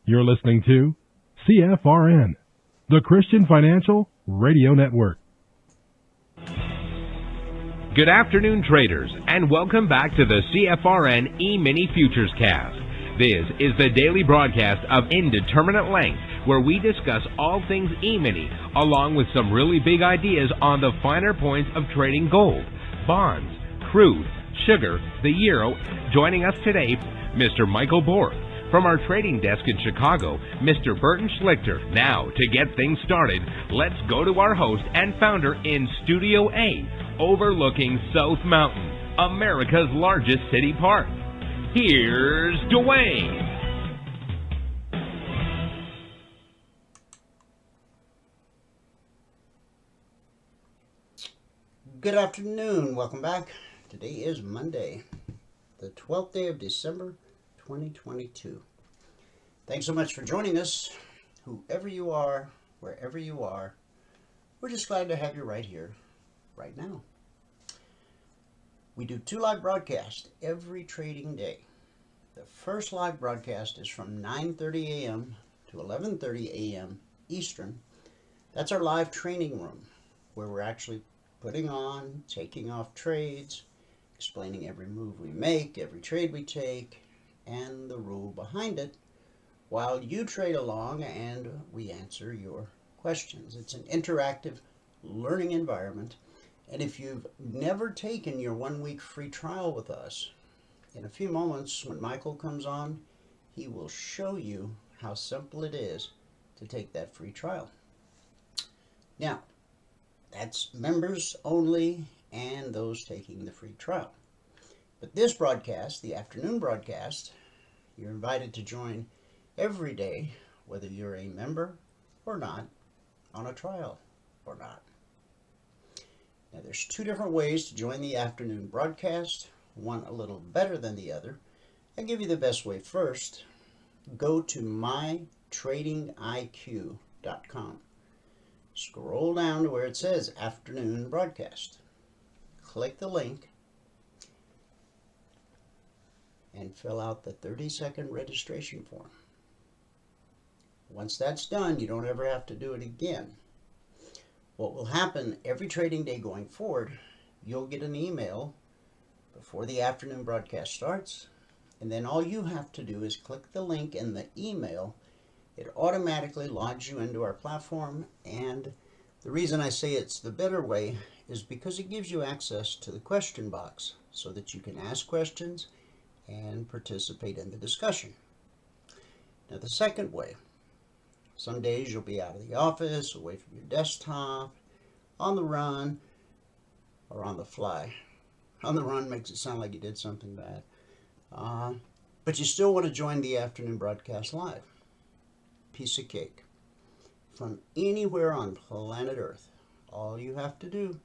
You're listening to CFRN, the Christian Financial Radio Network. Good afternoon, traders, and welcome back to the CFRN Emini Futures Cast. This is the daily broadcast of Indeterminate Length, where we discuss all things Emini, along with some really big ideas on the finer points of trading gold, bonds, crude, sugar, the euro. Joining us today, Mr. Michael Borth. From our trading desk in Chicago, Mr. Burton Schlichter. Now, to get things started, let's go to our host and founder in Studio A, overlooking South Mountain, America's largest city park. Here's Dwayne. Good afternoon. Welcome back. Today is Monday, the 12th day of December, 2022. Thanks so much for joining us. Whoever you are, wherever you are, we're just glad to have you right here, right now. We do 2 live broadcasts every trading day. The first live broadcast is from 9:30 a.m. to 11:30 a.m. Eastern. That's our live training room, where we're actually putting on, taking off trades, explaining every move we make, every trade we take, and the rule behind it, while you trade along and we answer your questions. It's an interactive learning environment, and if you've never taken your 1-week free trial with us, in a few moments when Michael comes on, he will show you how simple it is to take that free trial. Now, that's members only and those taking the free trial. But this broadcast, the afternoon broadcast, you're invited to join every day, whether you're a member or not, on a trial or not. Now, there's 2 different ways to join the afternoon broadcast, one a little better than the other. I'll give you the best way first. Go to mytradingiq.com. Scroll down to where it says afternoon broadcast. Click the link and fill out the 30-second registration form. Once that's done, you don't ever have to do it again. What will happen every trading day going forward, you'll get an email before the afternoon broadcast starts, and then all you have to do is click the link in the email. It automatically logs you into our platform, and the reason I say it's the better way is because it gives you access to the question box so that you can ask questions and participate in the discussion. Now, the second way, some days you'll be out of the office, away from your desktop, on the run, or on the fly. On the run makes it sound like you did something bad. But you still want to join the afternoon broadcast live. Piece of cake. From anywhere on planet Earth, all you have to do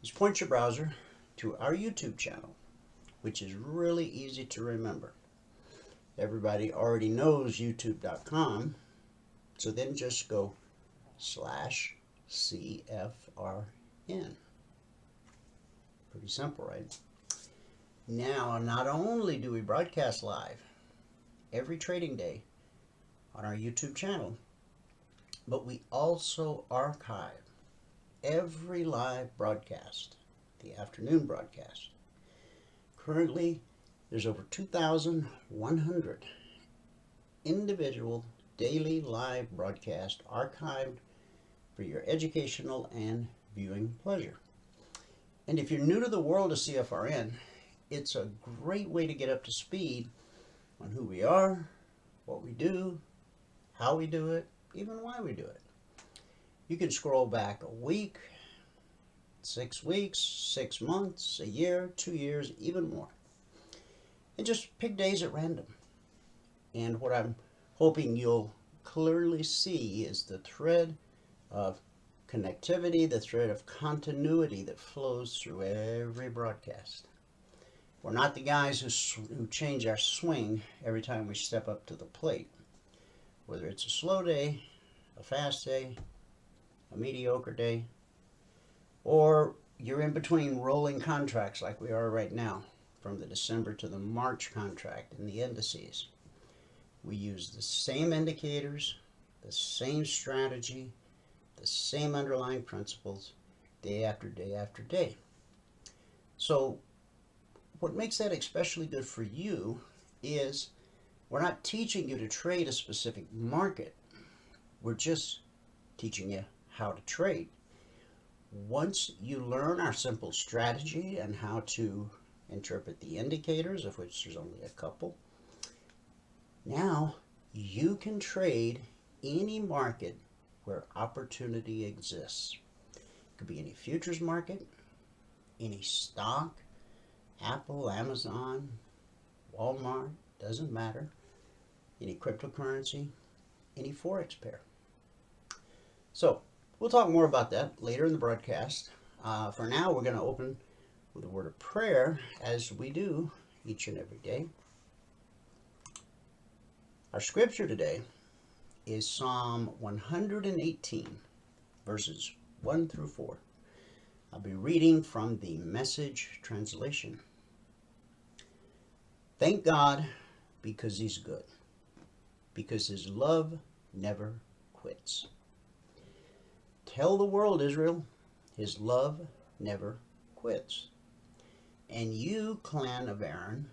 is point your browser to our YouTube channel, which is really easy to remember. Everybody already knows youtube.com, so then just go /CFRN. Pretty simple, right? Now, not only do we broadcast live every trading day on our YouTube channel, but we also archive every live broadcast, the afternoon broadcast. Currently, there's over 2,100 individual daily live broadcasts archived for your educational and viewing pleasure. And if you're new to the world of CFRN, it's a great way to get up to speed on who we are, what we do, how we do it, even why we do it. You can scroll back a week, 6 weeks, 6 months, a year, 2 years, even more. And just pick days at random. And what I'm hoping you'll clearly see is the thread of connectivity, the thread of continuity that flows through every broadcast. We're not the guys who change our swing every time we step up to the plate. Whether it's a slow day, a fast day, a mediocre day, or you're in between rolling contracts like we are right now, from the December to the March contract in the indices. We use the same indicators, the same strategy, the same underlying principles day after day after day. So what makes that especially good for you is we're not teaching you to trade a specific market. We're just teaching you how to trade. Once you learn our simple strategy and how to interpret the indicators, of which there's only a couple, now you can trade any market where opportunity exists. It could be any futures market, any stock, Apple, Amazon, Walmart, doesn't matter, any cryptocurrency, any forex pair. So we'll talk more about that later in the broadcast. For now, we're going to open with a word of prayer, as we do each and every day. Our scripture today is Psalm 118, verses 1 through 4. I'll be reading from the Message translation. Thank God because He's good, because His love never quits. Tell the world, Israel, His love never quits. And you, clan of Aaron,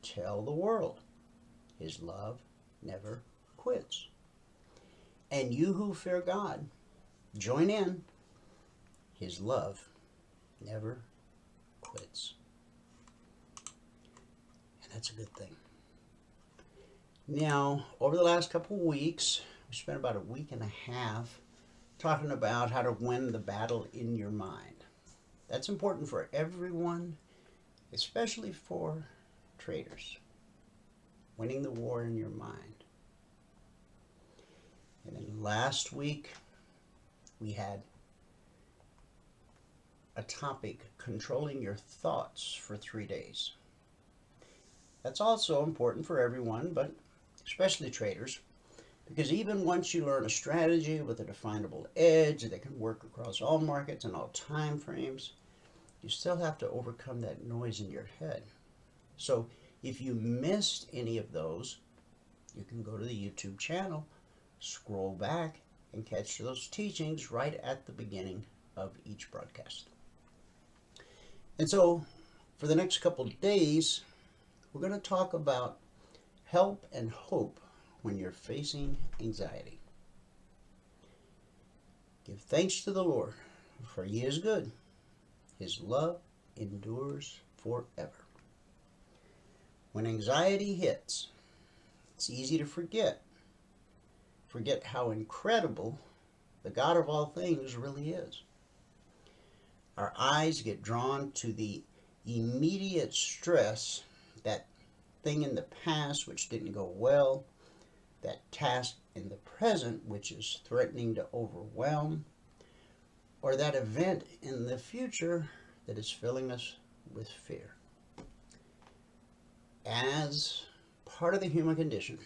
tell the world, His love never quits. And you who fear God, join in, His love never quits. And that's a good thing. Now, over the last couple of weeks, we spent about a week and a half talking about how to win the battle in your mind. That's important for everyone, especially for traders. Winning the war in your mind. And then last week, we had a topic, controlling your thoughts, for 3 days. That's also important for everyone, but especially traders, because even once you learn a strategy with a definable edge that can work across all markets and all time frames, you still have to overcome that noise in your head. So if you missed any of those, you can go to the YouTube channel, scroll back, and catch those teachings right at the beginning of each broadcast. And so for the next couple of days, we're going to talk about help and hope when you're facing anxiety. Give thanks to the Lord, for He is good. His love endures forever. When anxiety hits, it's easy to forget how incredible the God of all things really is. Our eyes get drawn to the immediate stress, that thing in the past which didn't go well, that task in the present which is threatening to overwhelm, or that event in the future that is filling us with fear. As part of the human condition,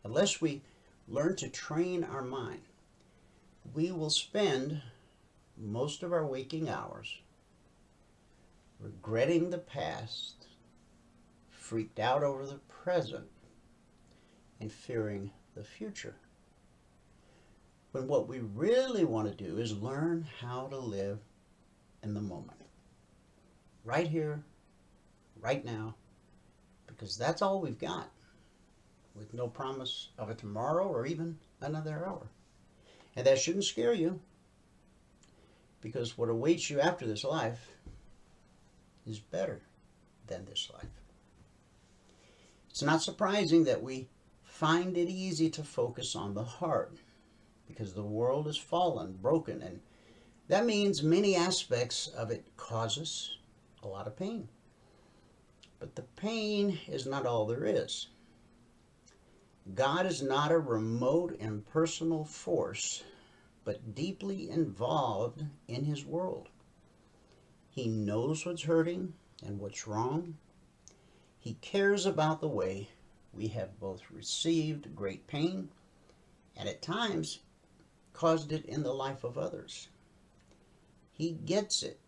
unless we learn to train our mind, we will spend most of our waking hours regretting the past, freaked out over the present, and fearing the future. When what we really want to do is learn how to live in the moment. Right here, right now, because that's all we've got, with no promise of a tomorrow or even another hour. And that shouldn't scare you, because what awaits you after this life is better than this life. It's not surprising that we find it easy to focus on the heart, because the world is fallen, broken, and that means many aspects of it cause us a lot of pain. But the pain is not all there is. God is not a remote, impersonal force, but deeply involved in His world. He knows what's hurting and what's wrong. He cares about the way we have both received great pain and at times caused it in the life of others. He gets it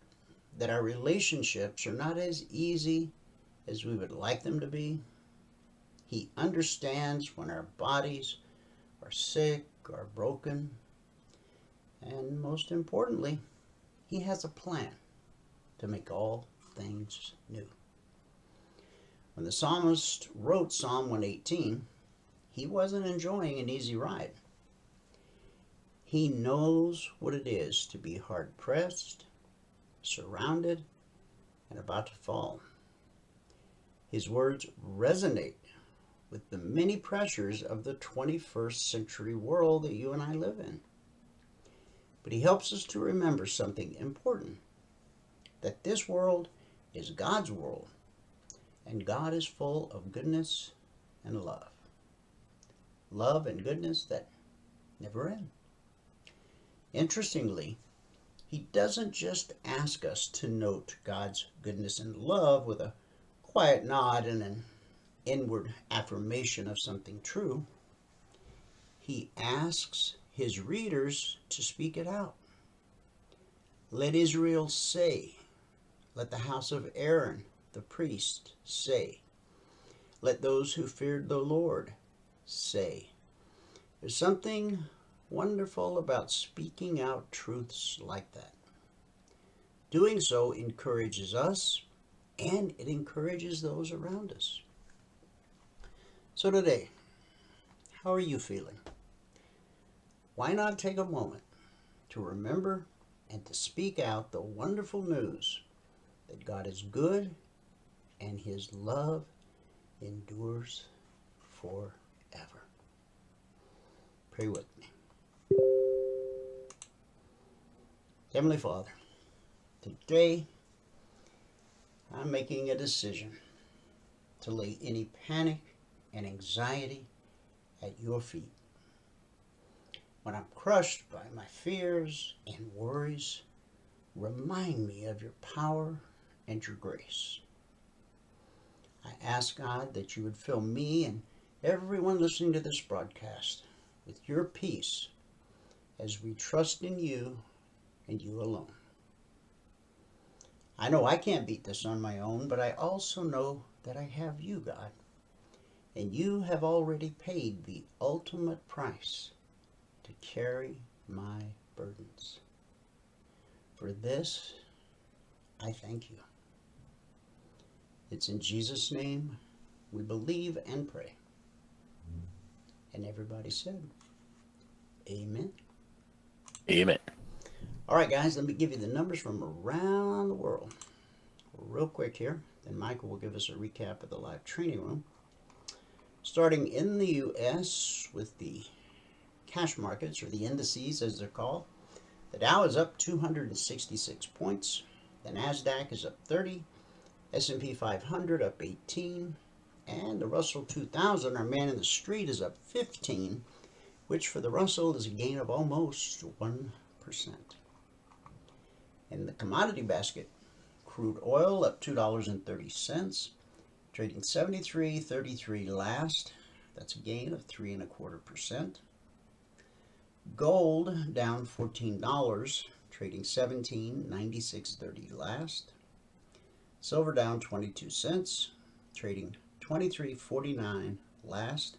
that our relationships are not as easy as we would like them to be. He understands when our bodies are sick or broken. And most importantly, He has a plan to make all things new. When the psalmist wrote Psalm 118, he wasn't enjoying an easy ride. He knows what it is to be hard-pressed, surrounded, and about to fall. His words resonate with the many pressures of the 21st century world that you and I live in. But he helps us to remember something important, that this world is God's world, and God is full of goodness and love. Love and goodness that never end. Interestingly, he doesn't just ask us to note God's goodness and love with a quiet nod and an inward affirmation of something true. He asks his readers to speak it out. Let Israel say, let the house of Aaron, the priest, say. Let those who feared the Lord say. There's something wonderful about speaking out truths like that. Doing so encourages us, and it encourages those around us. So today, how are you feeling? Why not take a moment to remember and to speak out the wonderful news that God is good and His love endures forever. Pray with me. Heavenly Father, today I'm making a decision to lay any panic and anxiety at your feet. When I'm crushed by my fears and worries, remind me of your power and your grace. I ask, God, that you would fill me and everyone listening to this broadcast with your peace as we trust in you and you alone. I know I can't beat this on my own, but I also know that I have you, God, and you have already paid the ultimate price to carry my burdens. For this, I thank you. It's in Jesus' name we believe and pray. And everybody said, amen. Amen. All right, guys, let me give you the numbers from around the world real quick here. Then Michael will give us a recap of the live training room. Starting in the U.S. with the cash markets, or the indices as they're called. The Dow is up 266 points. The NASDAQ is up 30. S&P 500 up 18. And the Russell 2000, our man in the street, is up 15, which for the Russell is a gain of almost 1%. In the commodity basket, crude oil up $2.30, trading 73.33 last. That's a gain of 3.25%. Gold down $14, trading 17.96.30 last. Silver down 22 cents, trading 23.49 last.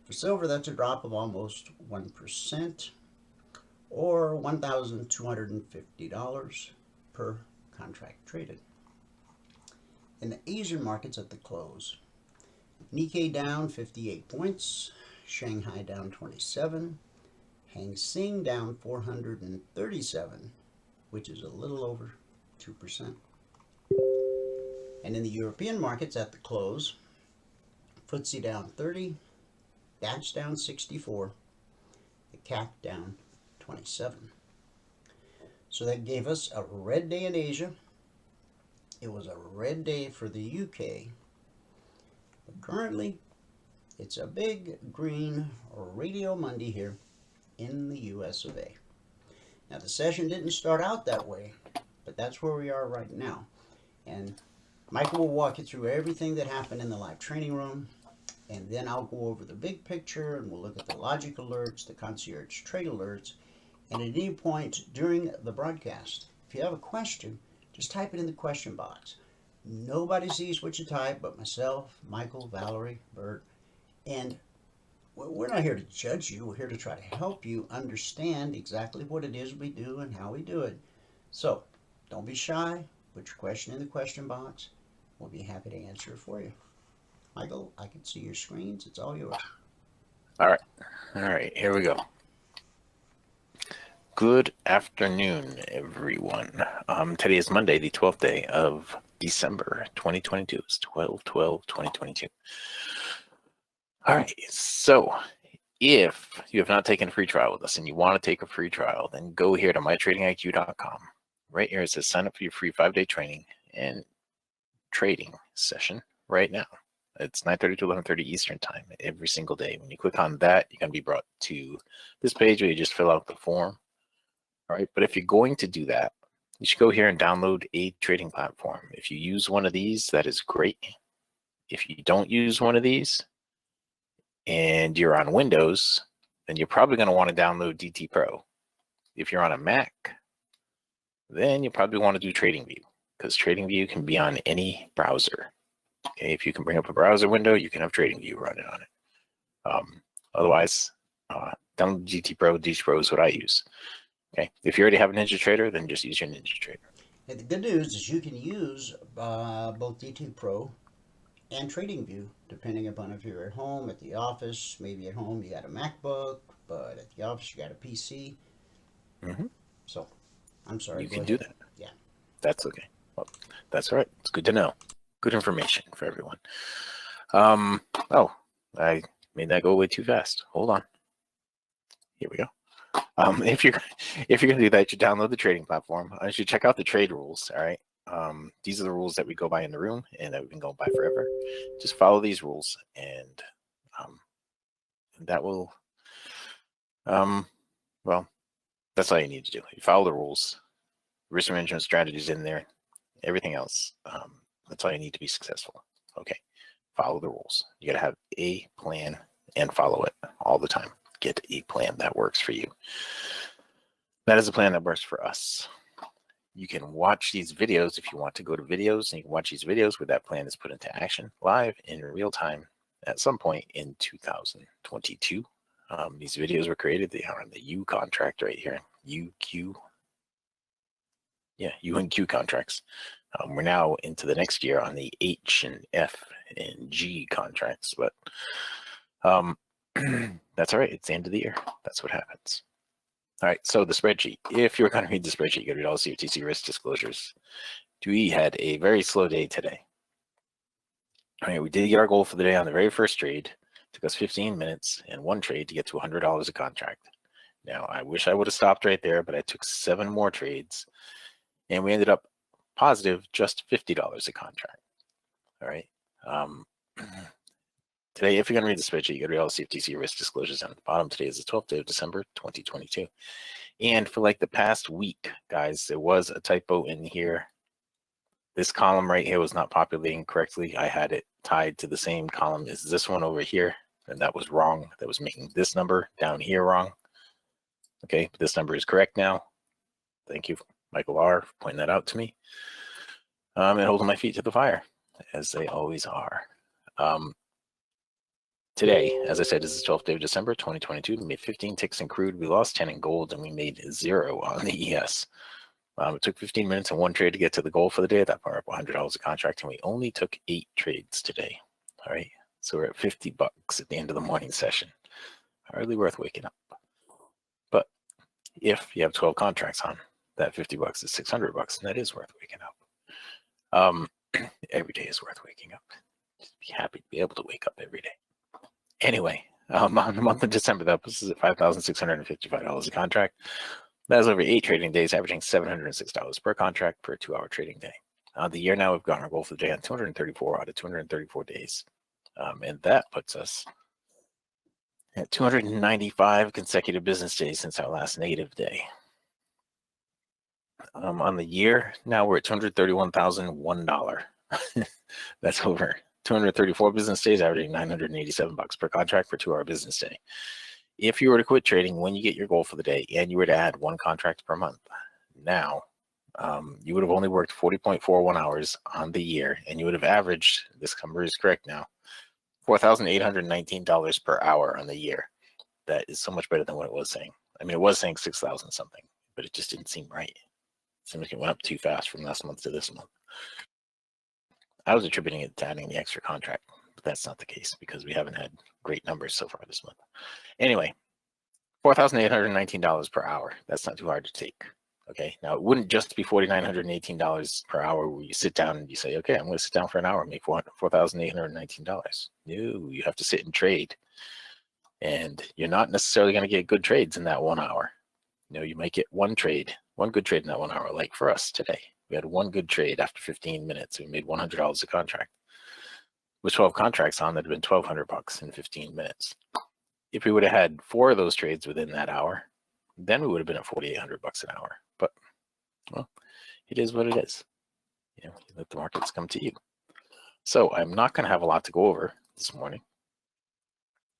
For silver, that's a drop of almost 1%, or $1,250 per contract traded. In the Asian markets at the close, Nikkei down 58 points, Shanghai down 27, Hang Seng down 437, which is a little over 2%. And in the European markets at the close, FTSE down 30, DAX down 64, the CAC down 27. So that gave us a red day in Asia. It was a red day for the UK. But currently, it's a big green Radio Monday here in the US of A. Now, the session didn't start out that way, but that's where we are right now. And Michael will walk you through everything that happened in the live training room, and then I'll go over the big picture, and we'll look at the logic alerts, the concierge trade alerts, and at any point during the broadcast, if you have a question, just type it in the question box. Nobody sees what you type but myself, Michael, Valerie, Bert, And we're not here to judge you. We're here to try to help you understand exactly what it is we do and how we do it. So don't be shy. Put your question in the question box. We'll be happy to answer it for you. Michael, I can see your screens. It's all yours. All right. All right. Here we go. Good afternoon, everyone. Today is Monday, the 12th day of December, 2022. It's 12/12/2022. All right. So if you have not taken a free trial with us and you want to take a free trial, then go here to mytradingiq.com. Right here it says sign up for your free 5-day training and trading session right now. It's 9:30 to 11:30 Eastern time every single day. When you click on that, you're going to be brought to this page where you just fill out the form. All right. But if you're going to do that, you should go here and download a trading platform. If you use one of these, that is great. If you don't use one of these and you're on Windows, then you're probably going to want to download DT Pro. If you're on a Mac, then you probably want to do TradingView, because TradingView can be on any browser. Okay, if you can bring up a browser window, you can have TradingView running on it. Otherwise, download GT Pro. GT Pro is what I use. Okay, if you already have a NinjaTrader, then just use your NinjaTrader. And the good news is you can use both DT Pro and TradingView, depending upon if you're at home, at the office. Maybe at home you got a MacBook, but at the office you got a PC. Mm-hmm. So, I'm sorry. You can do that. Yeah. That's okay. Well, that's all right. It's good to know. Good information for everyone. Oh, I made that go way too fast. Hold on. Here we go. If you're gonna do that, you download the trading platform. You should check out the trade rules. All right. These are the rules that we go by in the room and that we've been going by forever. Just follow these rules, and that will, well, that's all you need to do. You follow the rules. Risk management strategies in there. Everything else, that's all you need to be successful. Okay. Follow the rules. You got to have a plan and follow it all the time. Get a plan that works for you. That is a plan that works for us. You can watch these videos if you want to go to videos, and you can watch these videos where that plan is put into action live in real time at some point in 2022. These videos were created. They are on the U contract right here. UQ. Yeah, U and Q contracts. We're now into the next year on the H and F and G contracts, but that's all right. It's the end of the year. That's what happens. All right, so the spreadsheet. If you're going to read the spreadsheet, you got to read all CFTC risk disclosures. We had a very slow day today. All right, we did get our goal for the day on the very first trade. It took us 15 minutes and one trade to get to $100 a contract. Now, I wish I would have stopped right there, but I took 7 more trades, and we ended up positive just $50 a contract. All right. Today, if you're going to read the spreadsheet, you got to read all the CFTC risk disclosures down at the bottom. Today is the 12th day of December, 2022. And for like the past week, guys, there was a typo in here. This column right here was not populating correctly. I had it tied to the same column as this one over here, and that was wrong. That was making this number down here wrong. Okay, but this number is correct now. Thank you, Michael R., for pointing that out to me. And holding my feet to the fire, as they always are. Today, as I said, is the 12th day of December, 2022. We made 15 ticks in crude. We lost 10 in gold, and we made 0 on the ES. It took 15 minutes and one trade to get to the goal for the day. That part up $100 a contract, and we only took 8 trades today. All right, so we're at $50 at the end of the morning session. Hardly worth waking up. But if you have 12 contracts on, that $50 is $600, and that is worth waking up. Every day is worth waking up. Just be happy to be able to wake up every day. Anyway, on the month of December, that was at $5,655 a contract. That is over 8 trading days, averaging $706 per contract per 2-hour trading day. The year now, we've gotten our goal for the day on 234 out of 234 days. And that puts us at 295 consecutive business days since our last negative day. On the year, now we're at $231,001. That's over 234 business days, averaging $987 per contract for 2-hour business day. If you were to quit trading when you get your goal for the day and you were to add 1 contract per month, now you would have only worked 40.41 hours on the year, and you would have averaged, this number is correct now, $4,819 per hour on the year. That is so much better than what it was saying. I mean, it was saying 6,000 something, but it just didn't seem right. It seemed like it went up too fast from last month to this month. I was attributing it to adding the extra contract, but that's not the case because we haven't had great numbers so far this month. Anyway, $4,819 per hour. That's not too hard to take. Okay, now it wouldn't just be $4,918 per hour where you sit down and you say, okay, I'm going to sit down for an hour and make $4,819. No, you have to sit and trade. And you're not necessarily going to get good trades in that 1 hour. You know, you might get one good trade in that 1 hour, like for us today. We had one good trade after 15 minutes. We made $100 a contract. With 12 contracts on, that'd have been $1,200 in 15 minutes. If we would have had 4 of those trades within that hour, then we would have been at $4,800 an hour. But, well, it is what it is. You know, you let the markets come to you. So I'm not going to have a lot to go over this morning.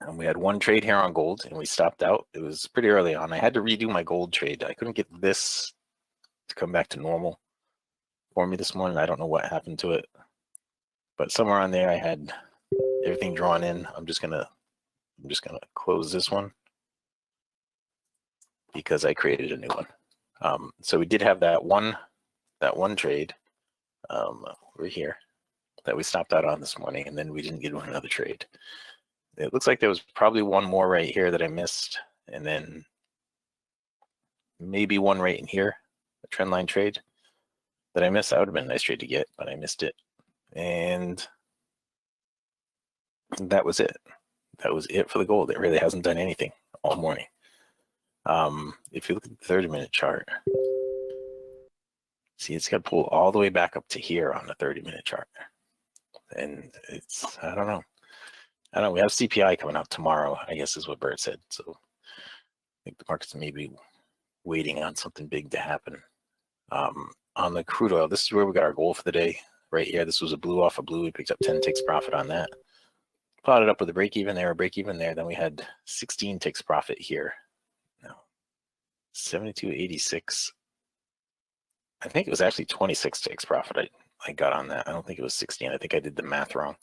And we had one trade here on gold, and we stopped out. It was pretty early on. I had to redo my gold trade. I couldn't get this to come back to normal for me this morning. I don't know what happened to it, but somewhere on there I had everything drawn in. I'm just gonna close this one because I created a new one. So we did have that one trade over here that we stopped out on this morning, and then we didn't get another trade. It looks like there was probably one more right here that I missed, and then maybe one right in here, a trend line trade that I missed. That would have been a nice trade to get, but I missed it. And that was it. That was it for the gold. It really hasn't done anything all morning. If you look at the 30-minute chart, see, it's got to pull all the way back up to here on the 30-minute chart. And it's, I don't know. We have CPI coming out tomorrow, I guess is what Bert said. So I think the market's maybe waiting on something big to happen. On the crude oil, this is where we got our goal for the day right here. This was a blue off a blue. We picked up 10 ticks profit on that. Plotted up with a break even there, a break even there. Then we had 16 ticks profit here. Now, 72.86. I think it was actually 26 ticks profit I got on that. I don't think it was 16. I think I did the math wrong.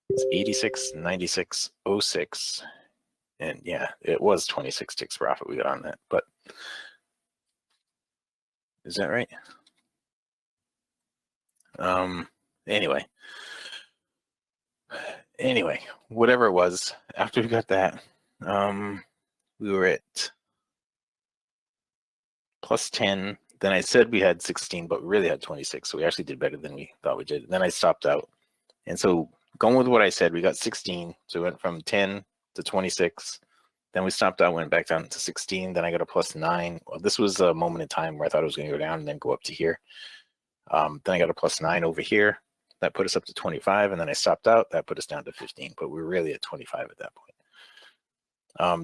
It's 86, 96, 06. And yeah, it was 26 ticks profit we got on that. But is that right? Anyway, whatever it was, after we got that, we were at plus 10. Then I said we had 16, but we really had 26. So we actually did better than we thought we did. And then I stopped out. And so going with what I said, we got 16. So we went from 10 to 26. Then we stopped out, went back down to 16. Then I got a plus 9. Well, this was a moment in time where I thought it was going to go down and then go up to here. Then I got a plus 9 over here. That put us up to 25. And then I stopped out. That put us down to 15. But we were really at 25 at that point.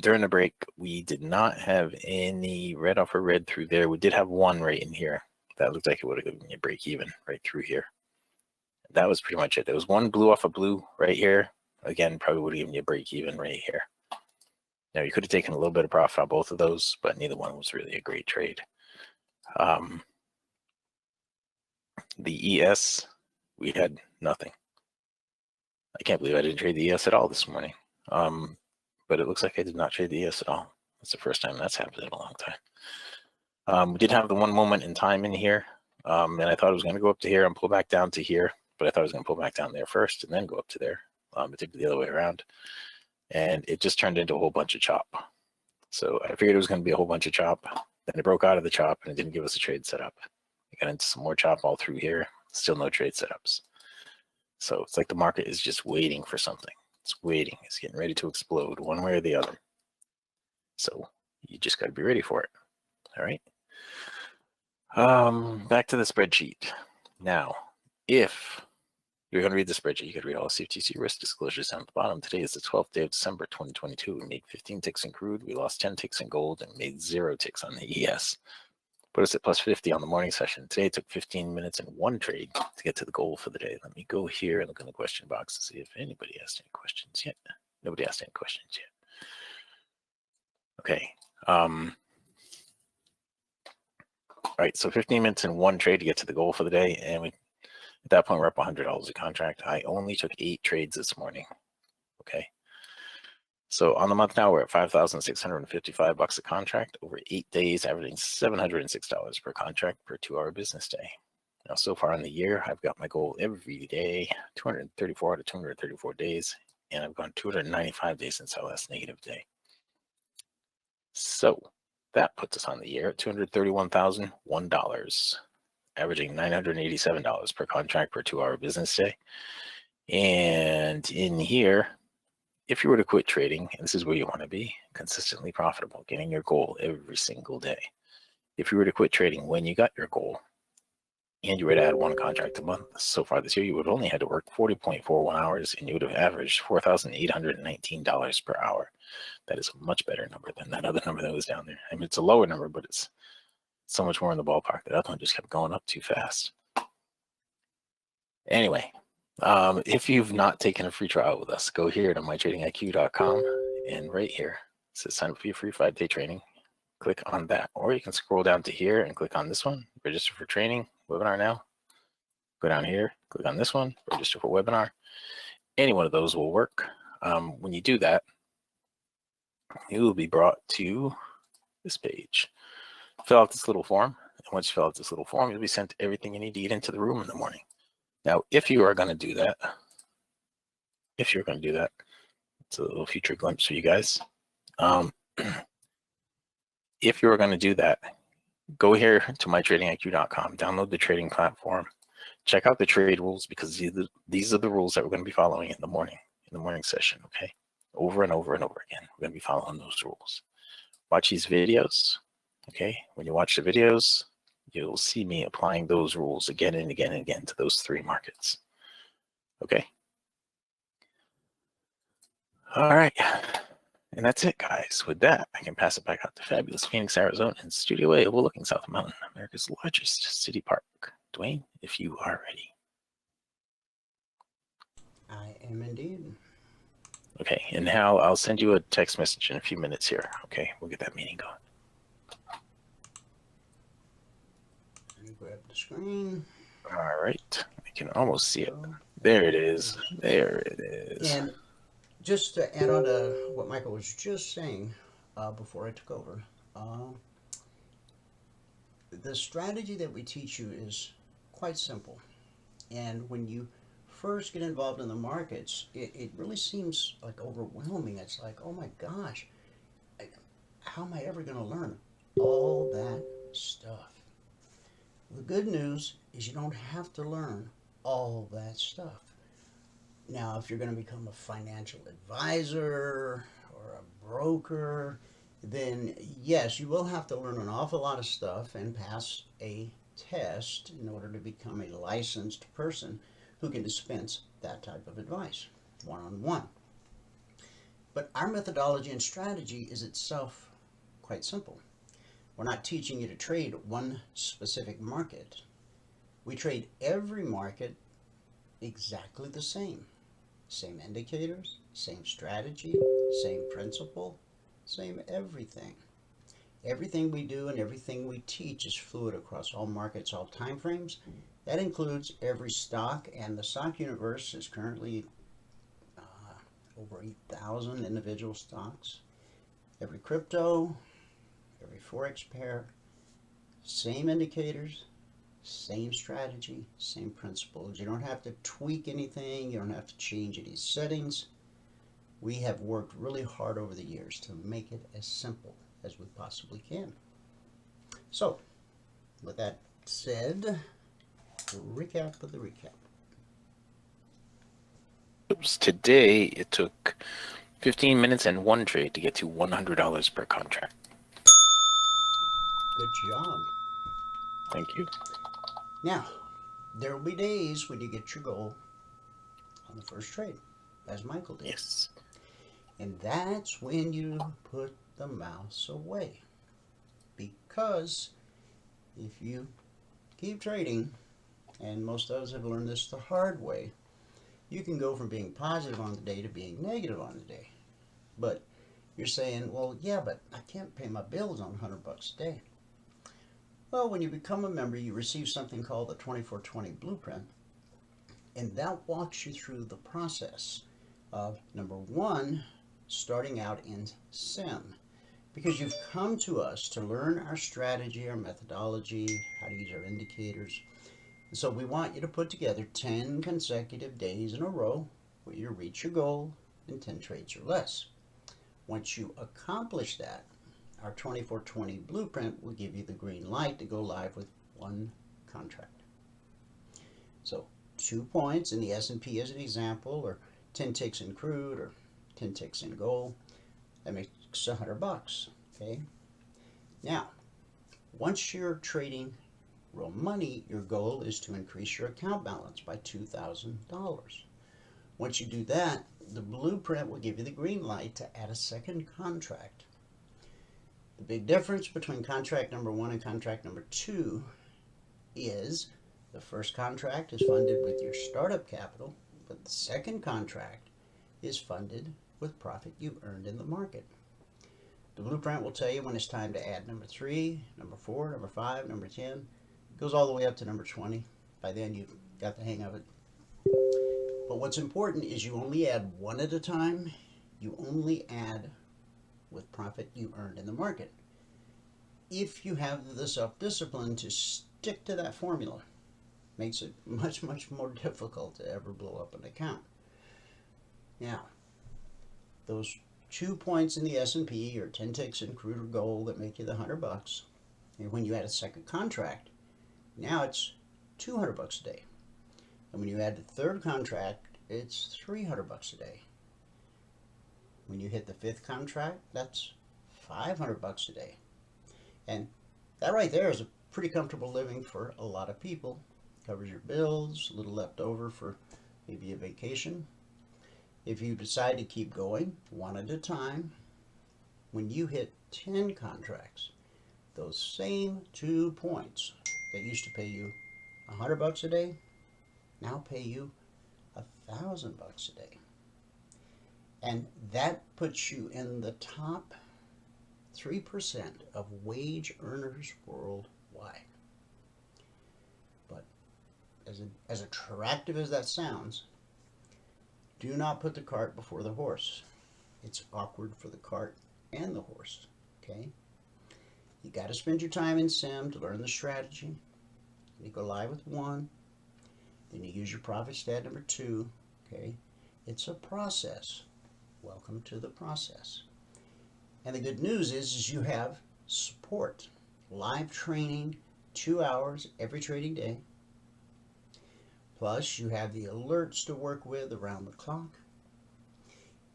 During the break, we did not have any red off or red through there. We did have one right in here. That looked like it would have given me a break even right through here. That was pretty much it. There was one blue off a blue right here. Again, probably would have given you a break even right here. Now, you could have taken a little bit of profit on both of those, but neither one was really a great trade. The ES, we had nothing. I can't believe I didn't trade the ES at all this morning. But it looks like I did not trade the ES at all. That's the first time that's happened in a long time. We did have the one moment in time in here, and I thought it was going to go up to here and pull back down to here, but I thought it was going to pull back down there first and then go up to there. It did the other way around, and it just turned into a whole bunch of chop. So I figured it was going to be a whole bunch of chop. Then it broke out of the chop, and it didn't give us a trade setup. We got into some more chop all through here. Still no trade setups. So it's like the market is just waiting for something. It's waiting. It's getting ready to explode one way or the other. So you just got to be ready for it. All right. Back to the spreadsheet. Now, if you're going to read the spreadsheet, you could read all CFTC risk disclosures down at the bottom. Today is the 12th day of December 2022. We made 15 ticks in crude. We lost 10 ticks in gold and made 0 ticks on the ES. Put us at plus 50 on the morning session. Today it took 15 minutes and one trade to get to the goal for the day. Let me go here and look in the question box to see if anybody asked any questions yet. Nobody asked any questions yet. Okay. All right, so 15 minutes and one trade to get to the goal for the day. And at that point, we're up $100 a contract. I only took 8 trades this morning. Okay. So on the month now, we're at $5,655 a contract over 8 days, averaging $706 per contract per 2-hour business day. Now, so far in the year, I've got my goal every day, 234 out of 234 days, and I've gone 295 days since our last negative day. So that puts us on the year at $231,001, averaging $987 per contract per 2-hour business day. And in here, if you were to quit trading, and this is where you want to be, consistently profitable, getting your goal every single day. If you were to quit trading when you got your goal, and you were to add 1 contract a month so far this year, you would only had to work 40.41 hours, and you would have averaged $4,819 per hour. That is a much better number than that other number that was down there. I mean, it's a lower number, but it's so much more in the ballpark. That other one just kept going up too fast. Anyway, if you've not taken a free trial with us, go here to mytradingiq.com, and right here it says sign up for your free 5-day training. Click on that, or you can scroll down to here and click on this one, register for training, webinar now. Go down here, click on this one, register for webinar. Any one of those will work. When you do that, you will be brought to this page. Fill out this little form, and once you fill out this little form, you'll be sent everything you need to get into the room in the morning. Now, if you are going to do that, it's a little future glimpse for you guys. If you're going to do that, go here to mytradingiq.com, download the trading platform, check out the trade rules, because these are the rules that we're going to be following in the morning session, okay? Over and over and over again, we're going to be following those rules. Watch these videos, okay? When you watch the videos, you'll see me applying those rules again and again and again to those 3 markets, okay? All right. And that's it, guys. With that, I can pass it back out to fabulous Phoenix, Arizona, in Studio A, overlooking South Mountain, America's largest city park. Dwayne, if you are ready. I am indeed. Okay, and Hal, I'll send you a text message in a few minutes here. Okay, we'll get that meeting going. Let me grab the screen. All right, I can almost see it. There it is. There it is. And just to add on to what Michael was just saying before I took over, the strategy that we teach you is quite simple. And when you first get involved in the markets, it really seems like overwhelming. It's like, oh my gosh, how am I ever going to learn all that stuff? The good news is you don't have to learn all that stuff. Now, if you're going to become a financial advisor or a broker, then yes, you will have to learn an awful lot of stuff and pass a test in order to become a licensed person who can dispense that type of advice, one-on-one. But our methodology and strategy is itself quite simple. We're not teaching you to trade one specific market. We trade every market exactly the same. Same indicators, same strategy, same principle, same everything. Everything we do and everything we teach is fluid across all markets, all time frames. That includes every stock, and the stock universe is currently over 8,000 individual stocks. Every crypto, every forex pair, same indicators, same strategy, same principles. You don't have to tweak anything. You don't have to change any settings. We have worked really hard over the years to make it as simple as we possibly can. So, with that said, recap of the recap. Oops, today it took 15 minutes and 1 trade to get to $100 per contract. Good job. Thank you. Now, there will be days when you get your goal on the first trade, as Michael did. Yes. And that's when you put the mouse away. Because if you keep trading, and most of us have learned this the hard way, you can go from being positive on the day to being negative on the day. But you're saying, well, yeah, but I can't pay my bills on $100 a day. Well, when you become a member, you receive something called the 24/20 Blueprint, and that walks you through the process of, number one, starting out in SIM. Because you've come to us to learn our strategy, our methodology, how to use our indicators. And so we want you to put together 10 consecutive days in a row where you reach your goal in 10 trades or less. Once you accomplish that, our 24/20 blueprint will give you the green light to go live with one contract. So 2 points in the S&P as an example, or 10 ticks in crude, or 10 ticks in gold. That makes $100, okay? Now, once you're trading real money, your goal is to increase your account balance by $2,000. Once you do that, the blueprint will give you the green light to add a second contract. The big difference between contract number 1 and contract number 2 is the first contract is funded with your startup capital, but the second contract is funded with profit you earned in the market. The blueprint will tell you when it's time to add number 3, number 4, number 5, number 10. It goes all the way up to number 20. By then you've got the hang of it. But what's important is you only add one at a time. You only add with profit you earned in the market. If you have the self-discipline to stick to that formula, makes it much, much more difficult to ever blow up an account. Now, those 2 points in the S&P or 10 ticks in crude or gold that make you the $100, and when you add a second contract, now it's $200 a day. And when you add the third contract, it's $300 a day. When you hit the fifth contract, that's $500 a day. And that right there is a pretty comfortable living for a lot of people. Covers your bills, a little left over for maybe a vacation. If you decide to keep going one at a time, when you hit 10 contracts, those same 2 points that used to pay you $100 a day now pay you $1,000 a day. And that puts you in the top 3% of wage earners worldwide. But as attractive as that sounds, do not put the cart before the horse. It's awkward for the cart and the horse, okay? You got to spend your time in SIM to learn the strategy. You go live with 1. Then you use your profit stat number 2, okay? It's a process. Welcome to the process. And the good news is you have support. Live training, 2 hours every trading day. Plus, you have the alerts to work with around the clock.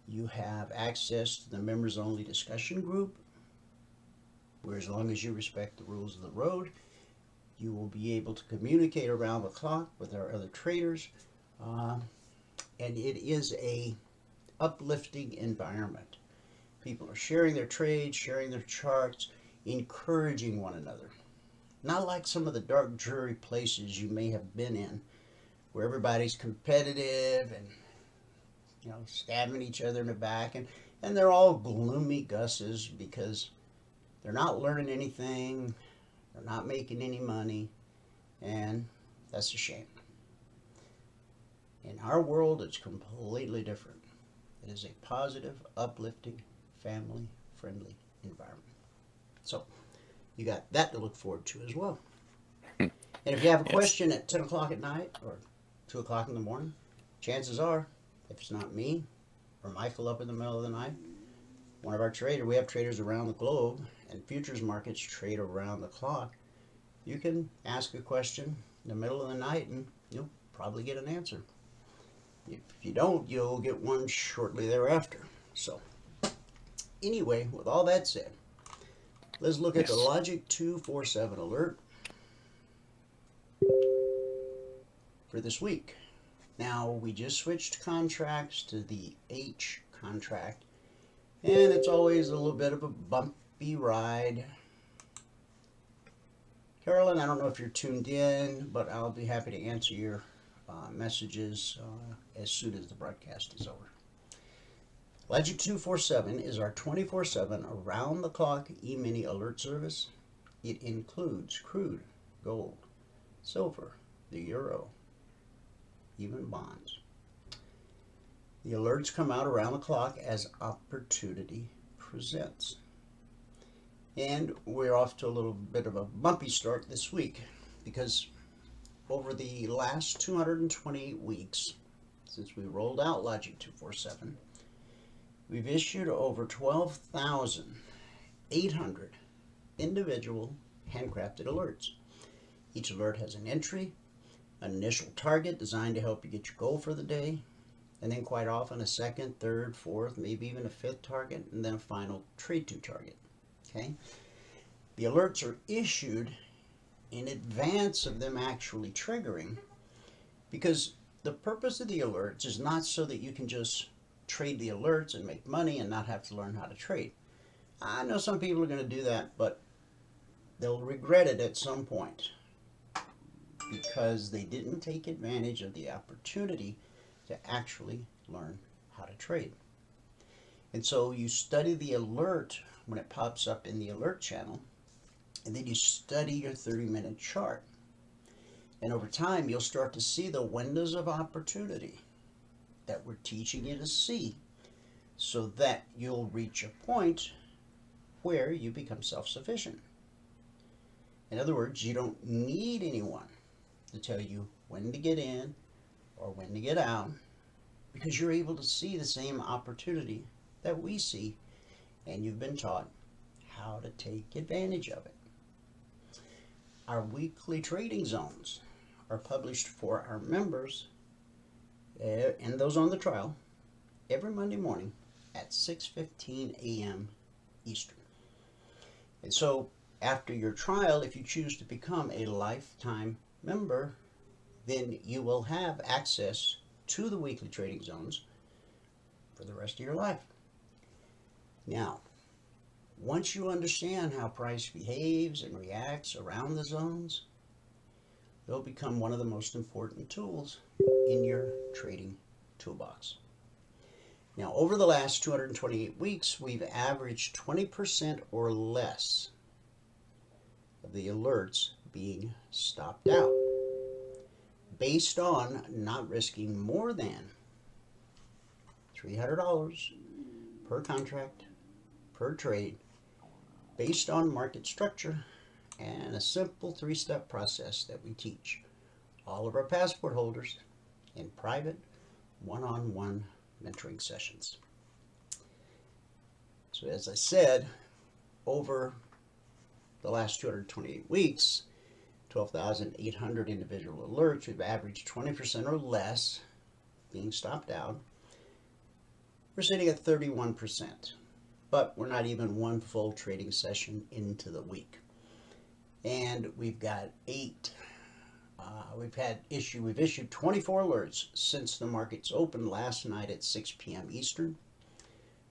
You have access to the members-only discussion group, where as long as you respect the rules of the road, you will be able to communicate around the clock with our other traders. And it is a uplifting environment. People are sharing their trades, sharing their charts, encouraging one another. Not like some of the dark, dreary places you may have been in, where everybody's competitive and stabbing each other in the back, and they're all gloomy gusses because they're not learning anything, they're not making any money, and that's a shame. In our world, it's completely different. It is a positive, uplifting, family-friendly environment. So you got that to look forward to as well. And if you have a question at 10 o'clock at night or 2 o'clock in the morning, chances are, if it's not me or Michael up in the middle of the night, one of our traders, we have traders around the globe, and futures markets trade around the clock. You can ask a question in the middle of the night and you'll probably get an answer. If you don't, you'll get one shortly thereafter. So anyway, with all that said, let's look at the Logic 247 alert for this week. Now, we just switched contracts to the H contract, and it's always a little bit of a bumpy ride. Carolyn, I don't know if you're tuned in, but I'll be happy to answer your messages as soon as the broadcast is over. Logic 247 is our 24/7 around-the-clock E-mini alert service. It includes crude, gold, silver, the euro, even bonds. The alerts come out around the clock as opportunity presents. And we're off to a little bit of a bumpy start this week because over the last 228 weeks, since we rolled out Logic 247, we've issued over 12,800 individual handcrafted alerts. Each alert has an entry, an initial target designed to help you get your goal for the day, and then quite often a second, third, fourth, maybe even a fifth target, and then a final trade to target. Okay? The alerts are issued in advance of them actually triggering, because the purpose of the alerts is not so that you can just trade the alerts and make money and not have to learn how to trade. I know some people are going to do that, but they'll regret it at some point because they didn't take advantage of the opportunity to actually learn how to trade. And so you study the alert when it pops up in the alert channel, and then you study your 30-minute chart. And over time, you'll start to see the windows of opportunity that we're teaching you to see so that you'll reach a point where you become self-sufficient. In other words, you don't need anyone to tell you when to get in or when to get out, because you're able to see the same opportunity that we see, and you've been taught how to take advantage of it. Our weekly trading zones are published for our members and those on the trial every Monday morning at 6:15 a.m. Eastern. And so after your trial, if you choose to become a lifetime member, then you will have access to the weekly trading zones for the rest of your life. Now, once you understand how price behaves and reacts around the zones, they'll become one of the most important tools in your trading toolbox. Now, over the last 228 weeks, we've averaged 20% or less of the alerts being stopped out, based on not risking more than $300 per contract, per trade, based on market structure and a simple 3-step process that we teach all of our passport holders in private one-on-one mentoring sessions. So as I said, over the last 228 weeks, 12,800 individual alerts, we've averaged 20% or less being stopped out. We're sitting at 31%, but we're not even one full trading session into the week. And we've got we've issued 24 alerts since the markets opened last night at 6 p.m. Eastern.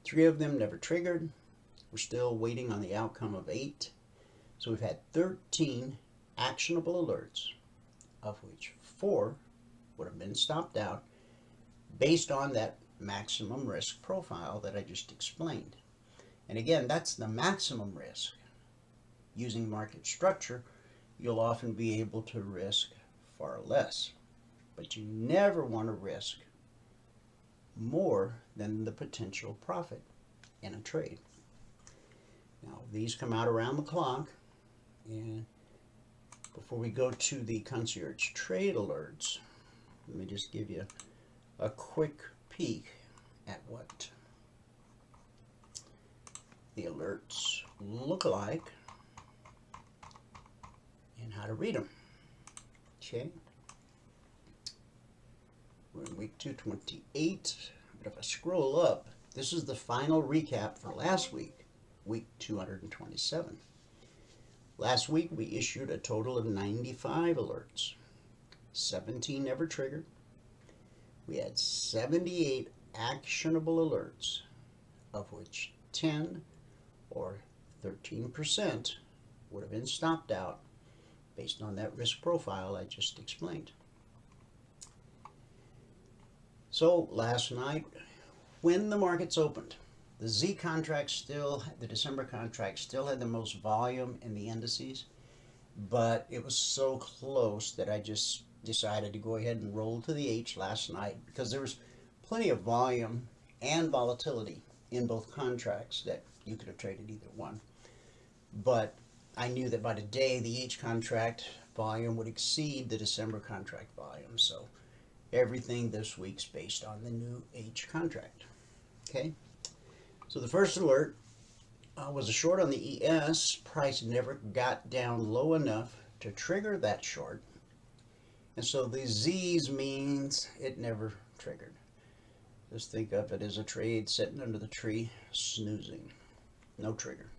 3 of them never triggered. We're still waiting on the outcome of 8. So we've had 13 actionable alerts, of which 4 would have been stopped out based on that maximum risk profile that I just explained. And again, that's the maximum risk. Using market structure, you'll often be able to risk far less, but you never want to risk more than the potential profit in a trade. Now, these come out around the clock, and before we go to the concierge trade alerts, let me just give you a quick peek at what the alerts look like and how to read them. Okay, we're in week 228, but if I scroll up, this is the final recap for last week, week 227. Last week we issued a total of 95 alerts. 17 never triggered. We had 78 actionable alerts, of which 10 or 13% would have been stopped out based on that risk profile I just explained. So last night, when the markets opened, the Z contract the December contract still had the most volume in the indices, but it was so close that I just decided to go ahead and roll to the H last night because there was plenty of volume and volatility in both contracts that you could have traded either one. But I knew that by today the H contract volume would exceed the December contract volume. So everything this week's based on the new H contract. Okay. So the first alert was a short on the ES. Price never got down low enough to trigger that short. And so the Z's means it never triggered. Just think of it as a trade sitting under the tree, snoozing. No trigger.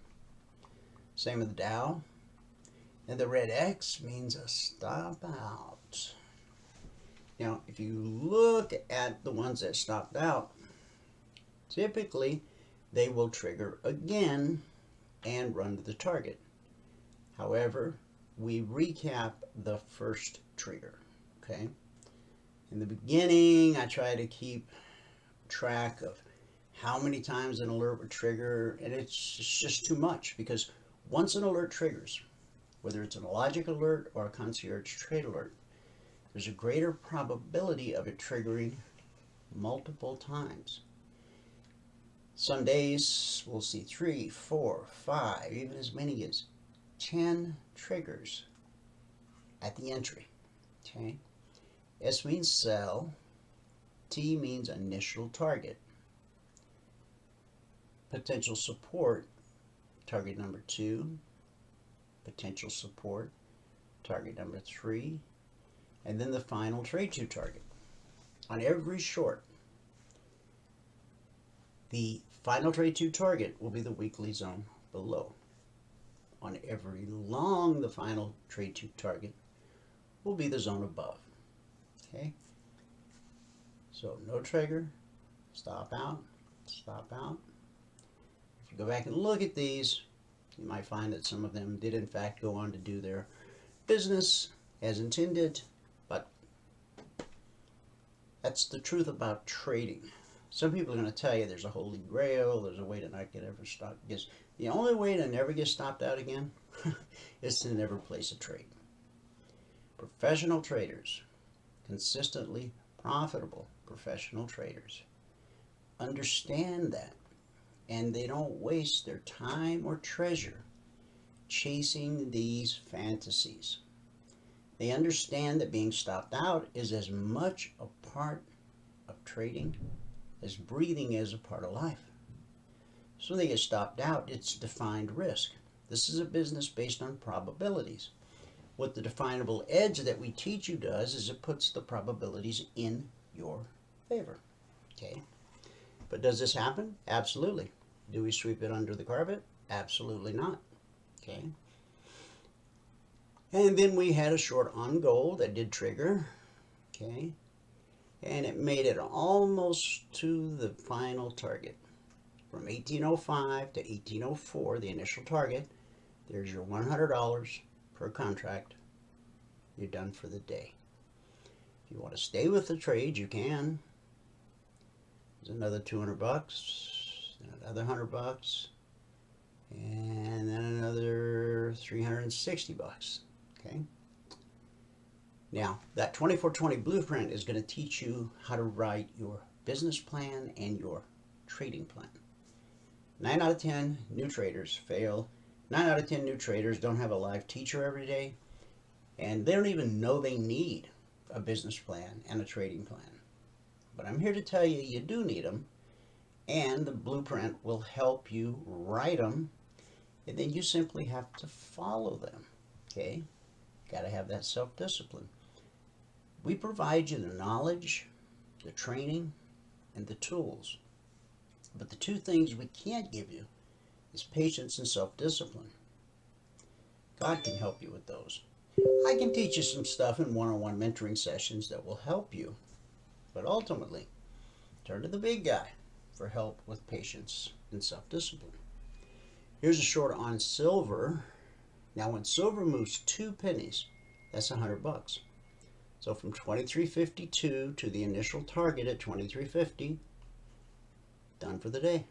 Same with the Dow. And the red X means a stop out. Now, if you look at the ones that stopped out, typically they will trigger again and run to the target. However, we recap the first trigger. Okay. In the beginning, I try to keep track of how many times an alert would trigger, and it's just too much, because once an alert triggers, whether it's an logic alert or a concierge trade alert, there's a greater probability of it triggering multiple times. Some days we'll see 3, 4, 5, even as many as 10 triggers at the entry. Okay. S means sell. T means initial target. Potential support, target number 2. Potential support, target number 3. And then the final trade to target. On every short, the final trade to target will be the weekly zone below. On every long, the final trade to target will be the zone above. Okay? So no trigger, stop out, stop out. If you go back and look at these, you might find that some of them did in fact go on to do their business as intended, but that's the truth about trading. Some people are going to tell you there's a holy grail, there's a way to not get ever stopped. Because the only way to never get stopped out again is to never place a trade. Professional traders, consistently profitable professional traders, understand that, and they don't waste their time or treasure chasing these fantasies. They understand that being stopped out is as much a part of trading as breathing is a part of life. So when they get stopped out, it's defined risk. This is a business based on probabilities. What the definable edge that we teach you does is it puts the probabilities in your favor. Okay? But does this happen? Absolutely. Do we sweep it under the carpet? Absolutely not. Okay? And then we had a short on gold that did trigger. Okay? And it made it almost to the final target. From 1805 to 1804, the initial target, there's your $100 per contract. You're done for the day. If you want to stay with the trade, you can. There's another $200, then another $100, and then another $360. Okay. Now, that 24/20 blueprint is going to teach you how to write your business plan and your trading plan. 9 out of 10 new traders fail. 9 out of 10 new traders don't have a live teacher every day, and they don't even know they need a business plan and a trading plan. But I'm here to tell you, you do need them, and the blueprint will help you write them, and then you simply have to follow them. Okay? Got to have that self-discipline. We provide you the knowledge, the training, and the tools. But the two things we can't give you is patience and self-discipline. God can help you with those. I can teach you some stuff in one-on-one mentoring sessions that will help you. But ultimately, turn to the big guy for help with patience and self-discipline. Here's a short on silver. Now, when silver moves 2 pennies, that's $100. So from 23.52 to the initial target at 23.50, done for the day.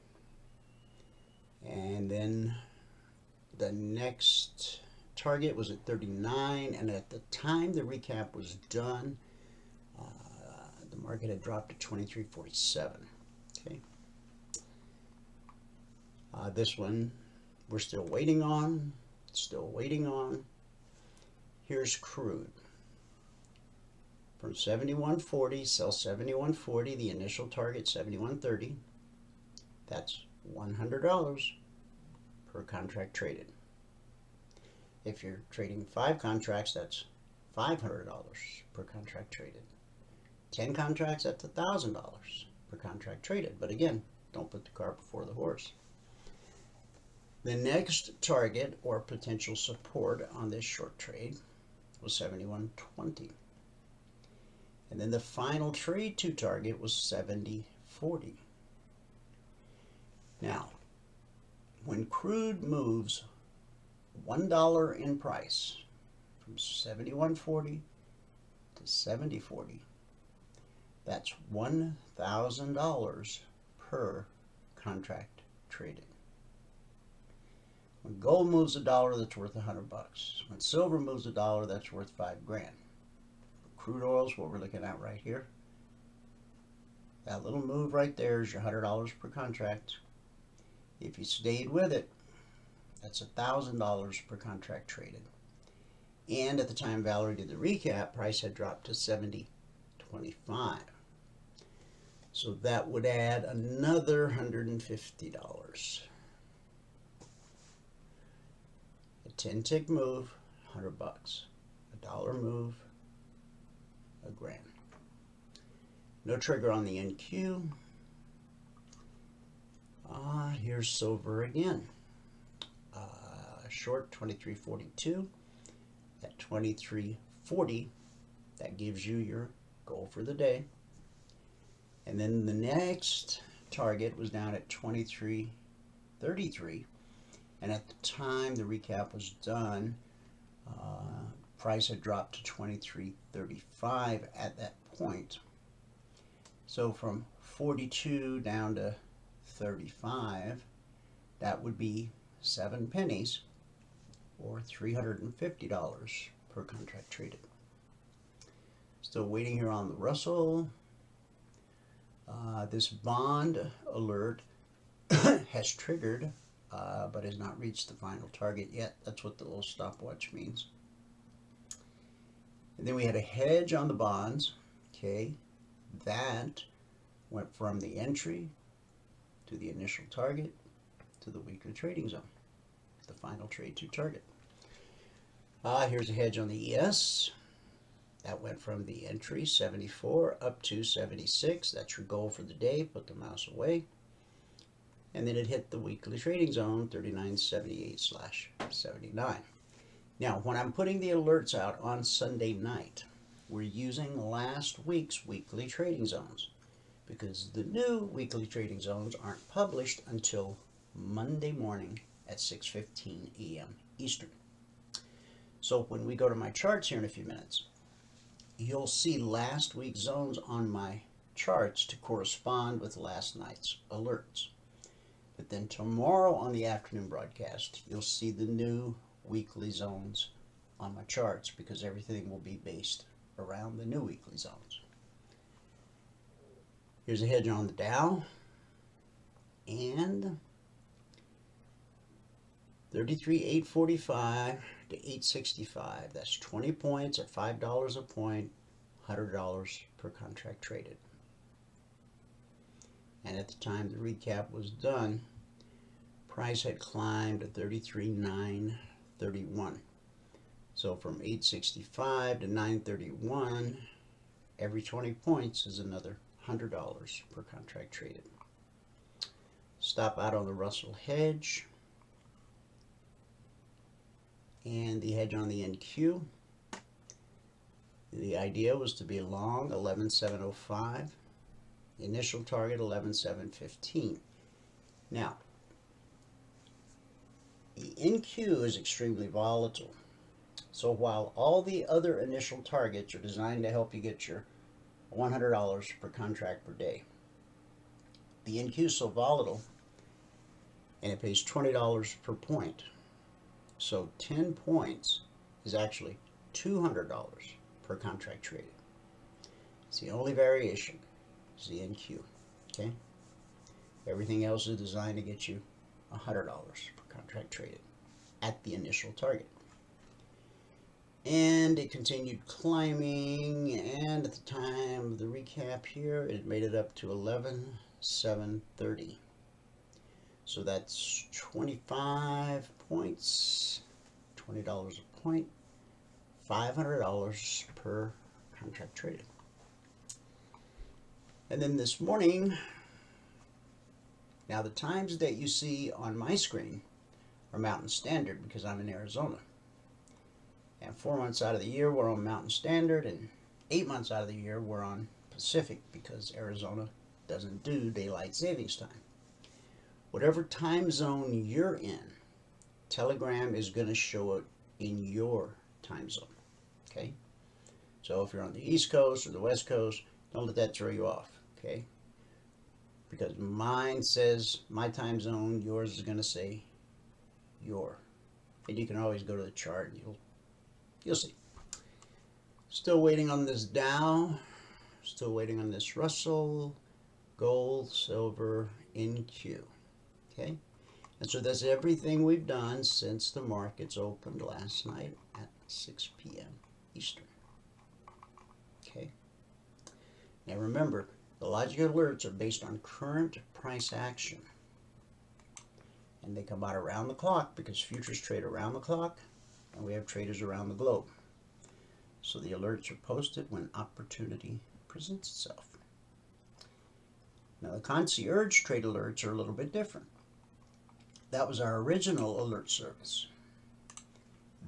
And then the next target was at 39, and at the time the recap was done, The market had dropped to 23.47. Okay. This one we're still waiting on. Still waiting on. Here's crude. From 71.40, sell 71.40. The initial target 71.30. That's $100 per contract traded. If you're trading 5 contracts, that's $500 per contract traded. 10 contracts, that's $1,000 per contract traded. But again, don't put the cart before the horse. The next target or potential support on this short trade was 71.20. And then the final trade to target was 70.40. Now, when crude moves $1 in price from 71.40 to 70.40, that's $1,000 per contract traded. When gold moves $1, that's worth $100. When silver moves $1, that's worth $5,000. Crude oil is what we're looking at right here. That little move right there is your $100 per contract. If you stayed with it, that's $1,000 per contract traded. And at the time Valerie did the recap, price had dropped to 70.25. So that would add another $150. A 10 tick move, $100. A dollar move, $1,000. No trigger on the NQ. Here's silver again. Short 23.42 at 23.40. That gives you your goal for the day. And then the next target was down at 23.33. And at the time the recap was done, price had dropped to 23.35 at that point. So from 42 down to 35, that would be 7 pennies or $350 per contract traded. Still waiting here on the Russell. This bond alert has triggered, but has not reached the final target yet. That's what the little stopwatch means. And then we had a hedge on the bonds. Okay, that went from the entry to the initial target to the weekly trading zone, the final trade to target. Here's a hedge on the ES. That went from the entry 74 up to 76. That's your goal for the day. Put the mouse away. And then it hit the weekly trading zone 39.78/79. Now, when I'm putting the alerts out on Sunday night, we're using last week's weekly trading zones because the new weekly trading zones aren't published until Monday morning at 6:15 a.m. Eastern. So when we go to my charts here in a few minutes, you'll see last week's zones on my charts to correspond with last night's alerts. But then tomorrow on the afternoon broadcast, you'll see the new weekly zones on my charts because everything will be based around the new weekly zones. Here's a hedge on the Dow and 33,845 to 865. That's 20 points at $5 a point, $100 per contract traded. And at the time the recap was done, price had climbed to 33,931. So from 865 to 931, every 20 points is another $100 per contract traded. Stop out on the Russell hedge and the hedge on the NQ. The idea was to be long 11,705. Initial target 11,715. Now, the NQ is extremely volatile. So while all the other initial targets are designed to help you get your $100 per contract per day, the NQ is so volatile and it pays $20 per point. So 10 points is actually $200 per contract traded. It's the only variation, Z and Q. Okay? Everything else is designed to get you $100 per contract traded at the initial target. And it continued climbing, and at the time of the recap here, it made it up to 11,730. So that's 25 points, $20 a point, $500 per contract traded. And then this morning, now the times that you see on my screen are Mountain Standard because I'm in Arizona. And 4 months out of the year we're on Mountain Standard, and 8 months out of the year we're on Pacific because Arizona doesn't do daylight savings time. Whatever time zone you're in, Telegram is going to show it in your time zone. Okay? So if you're on the East Coast or the West Coast, don't let that throw you off. Okay? Because mine says my time zone, yours is going to say your. And you can always go to the chart and you'll see. Still waiting on this Dow. Still waiting on this Russell, gold, silver, NQ. Okay? And so that's everything we've done since the markets opened last night at 6 p.m. Eastern. Okay? Now remember, the logic alerts are based on current price action. And they come out around the clock because futures trade around the clock and we have traders around the globe. So the alerts are posted when opportunity presents itself. Now the concierge trade alerts are a little bit different. That was our original alert service.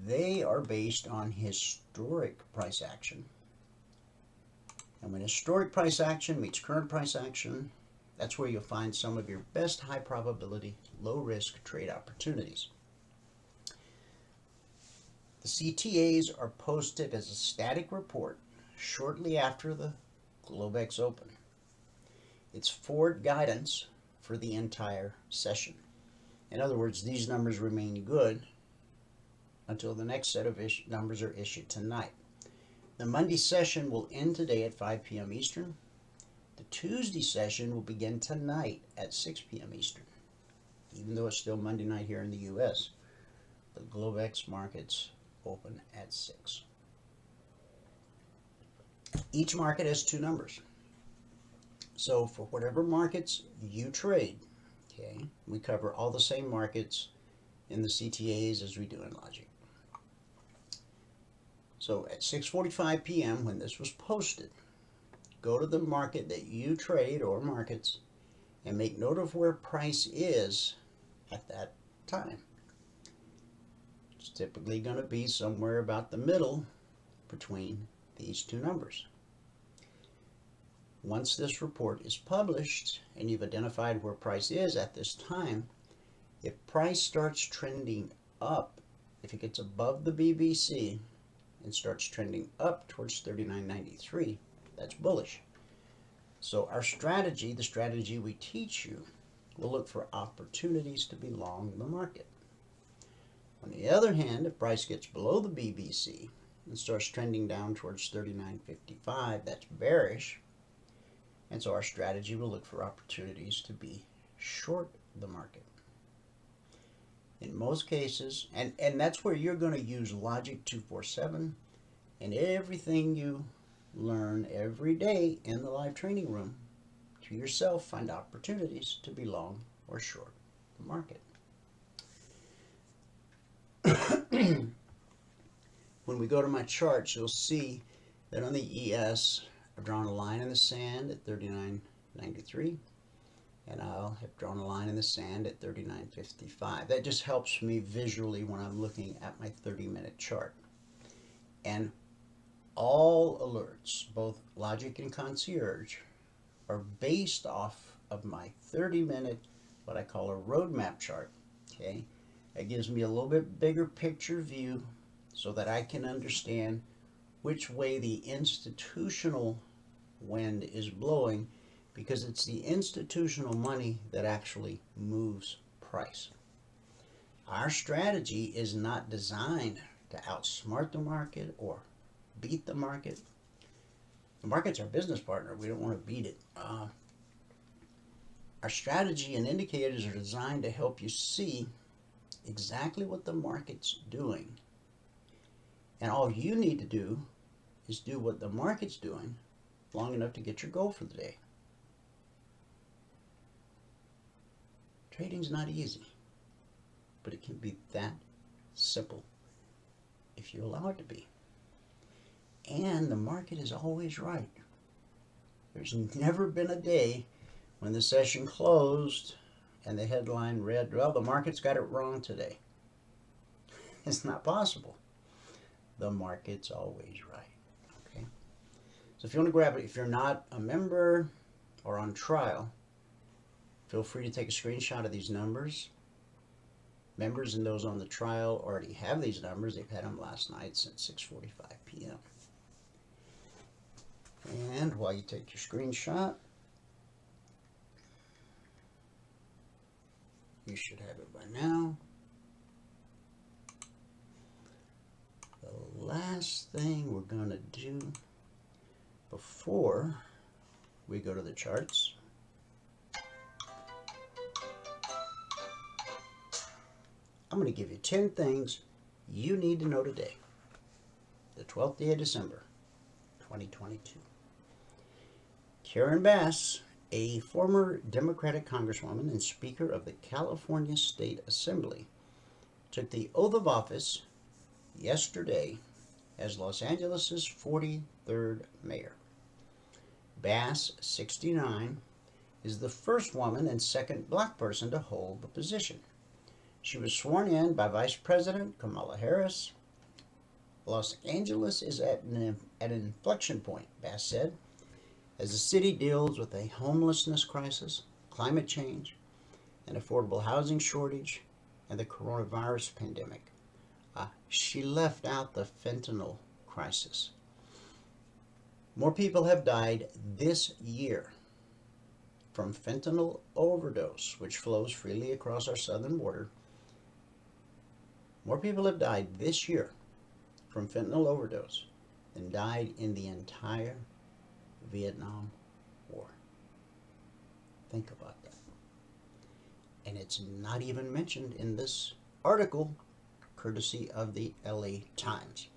They are based on historic price action. And when historic price action meets current price action, that's where you'll find some of your best high probability, low risk trade opportunities. The CTAs are posted as a static report shortly after the Globex open. It's forward guidance for the entire session. In other words, these numbers remain good until the next set of numbers are issued tonight. The Monday session will end today at 5 p.m. Eastern. The Tuesday session will begin tonight at 6 p.m. Eastern, even though it's still Monday night here in the U.S. The Globex markets open at 6. Each market has 2 numbers. So for whatever markets you trade, okay, we cover all the same markets in the CTAs as we do in Logic. So at 6:45 p.m. when this was posted, go to the market that you trade or markets and make note of where price is at that time. It's typically going to be somewhere about the middle between these 2 numbers. Once this report is published and you've identified where price is at this time, if price starts trending up, if it gets above the BBC and starts trending up towards 39.93, that's bullish. So our strategy, the strategy we teach you, will look for opportunities to be long the market. On the other hand, if price gets below the BBC and starts trending down towards 39.55, that's bearish. And so our strategy will look for opportunities to be short the market. In most cases, and that's where you're going to use Logic 247 and everything you learn every day in the live training room to yourself find opportunities to be long or short the market. When we go to my charts, you'll see that on the ES, I've drawn a line in the sand at 39.93, and I'll have drawn a line in the sand at 39.55. That just helps me visually when I'm looking at my 30-minute chart. And all alerts, both Logic and Concierge, are based off of my 30-minute, what I call a roadmap chart. Okay, that gives me a little bit bigger picture view so that I can understand which way the institutional wind is blowing, because it's the institutional money that actually moves price. Our strategy is not designed to outsmart the market or beat the market. The market's our business partner. We don't want to beat it. Our strategy and indicators are designed to help you see exactly what the market's doing. And all you need to do is do what the market's doing long enough to get your goal for the day. Trading's not easy, but it can be that simple if you allow it to be. And the market is always right. There's never been a day when the session closed and the headline read, well, the market's got it wrong today. It's not possible. The market's always right. Okay. So if you want to grab it, if you're not a member or on trial, feel free to take a screenshot of these numbers. Members and those on the trial already have these numbers. They've had them last night since 6:45 p.m. And while you take your screenshot, you should have it by now. The last thing we're going to do before we go to the charts I'm going to give you 10 things you need to know today, the 12th day of December, 2022. Karen Bass, a former Democratic Congresswoman and Speaker of the California State Assembly, took the oath of office yesterday as Los Angeles' 43rd mayor. Bass, 69, is the first woman and second black person to hold the position. She was sworn in by Vice President Kamala Harris. Los Angeles is at an inflection point, Bass said, as the city deals with a homelessness crisis, climate change, an affordable housing shortage, and the coronavirus pandemic. She left out the fentanyl crisis. More people have died this year from fentanyl overdose, which flows freely across our southern border. More people have died this year from fentanyl overdose than died in the entire Vietnam War. Think about that. And it's not even mentioned in this article, courtesy of the LA Times.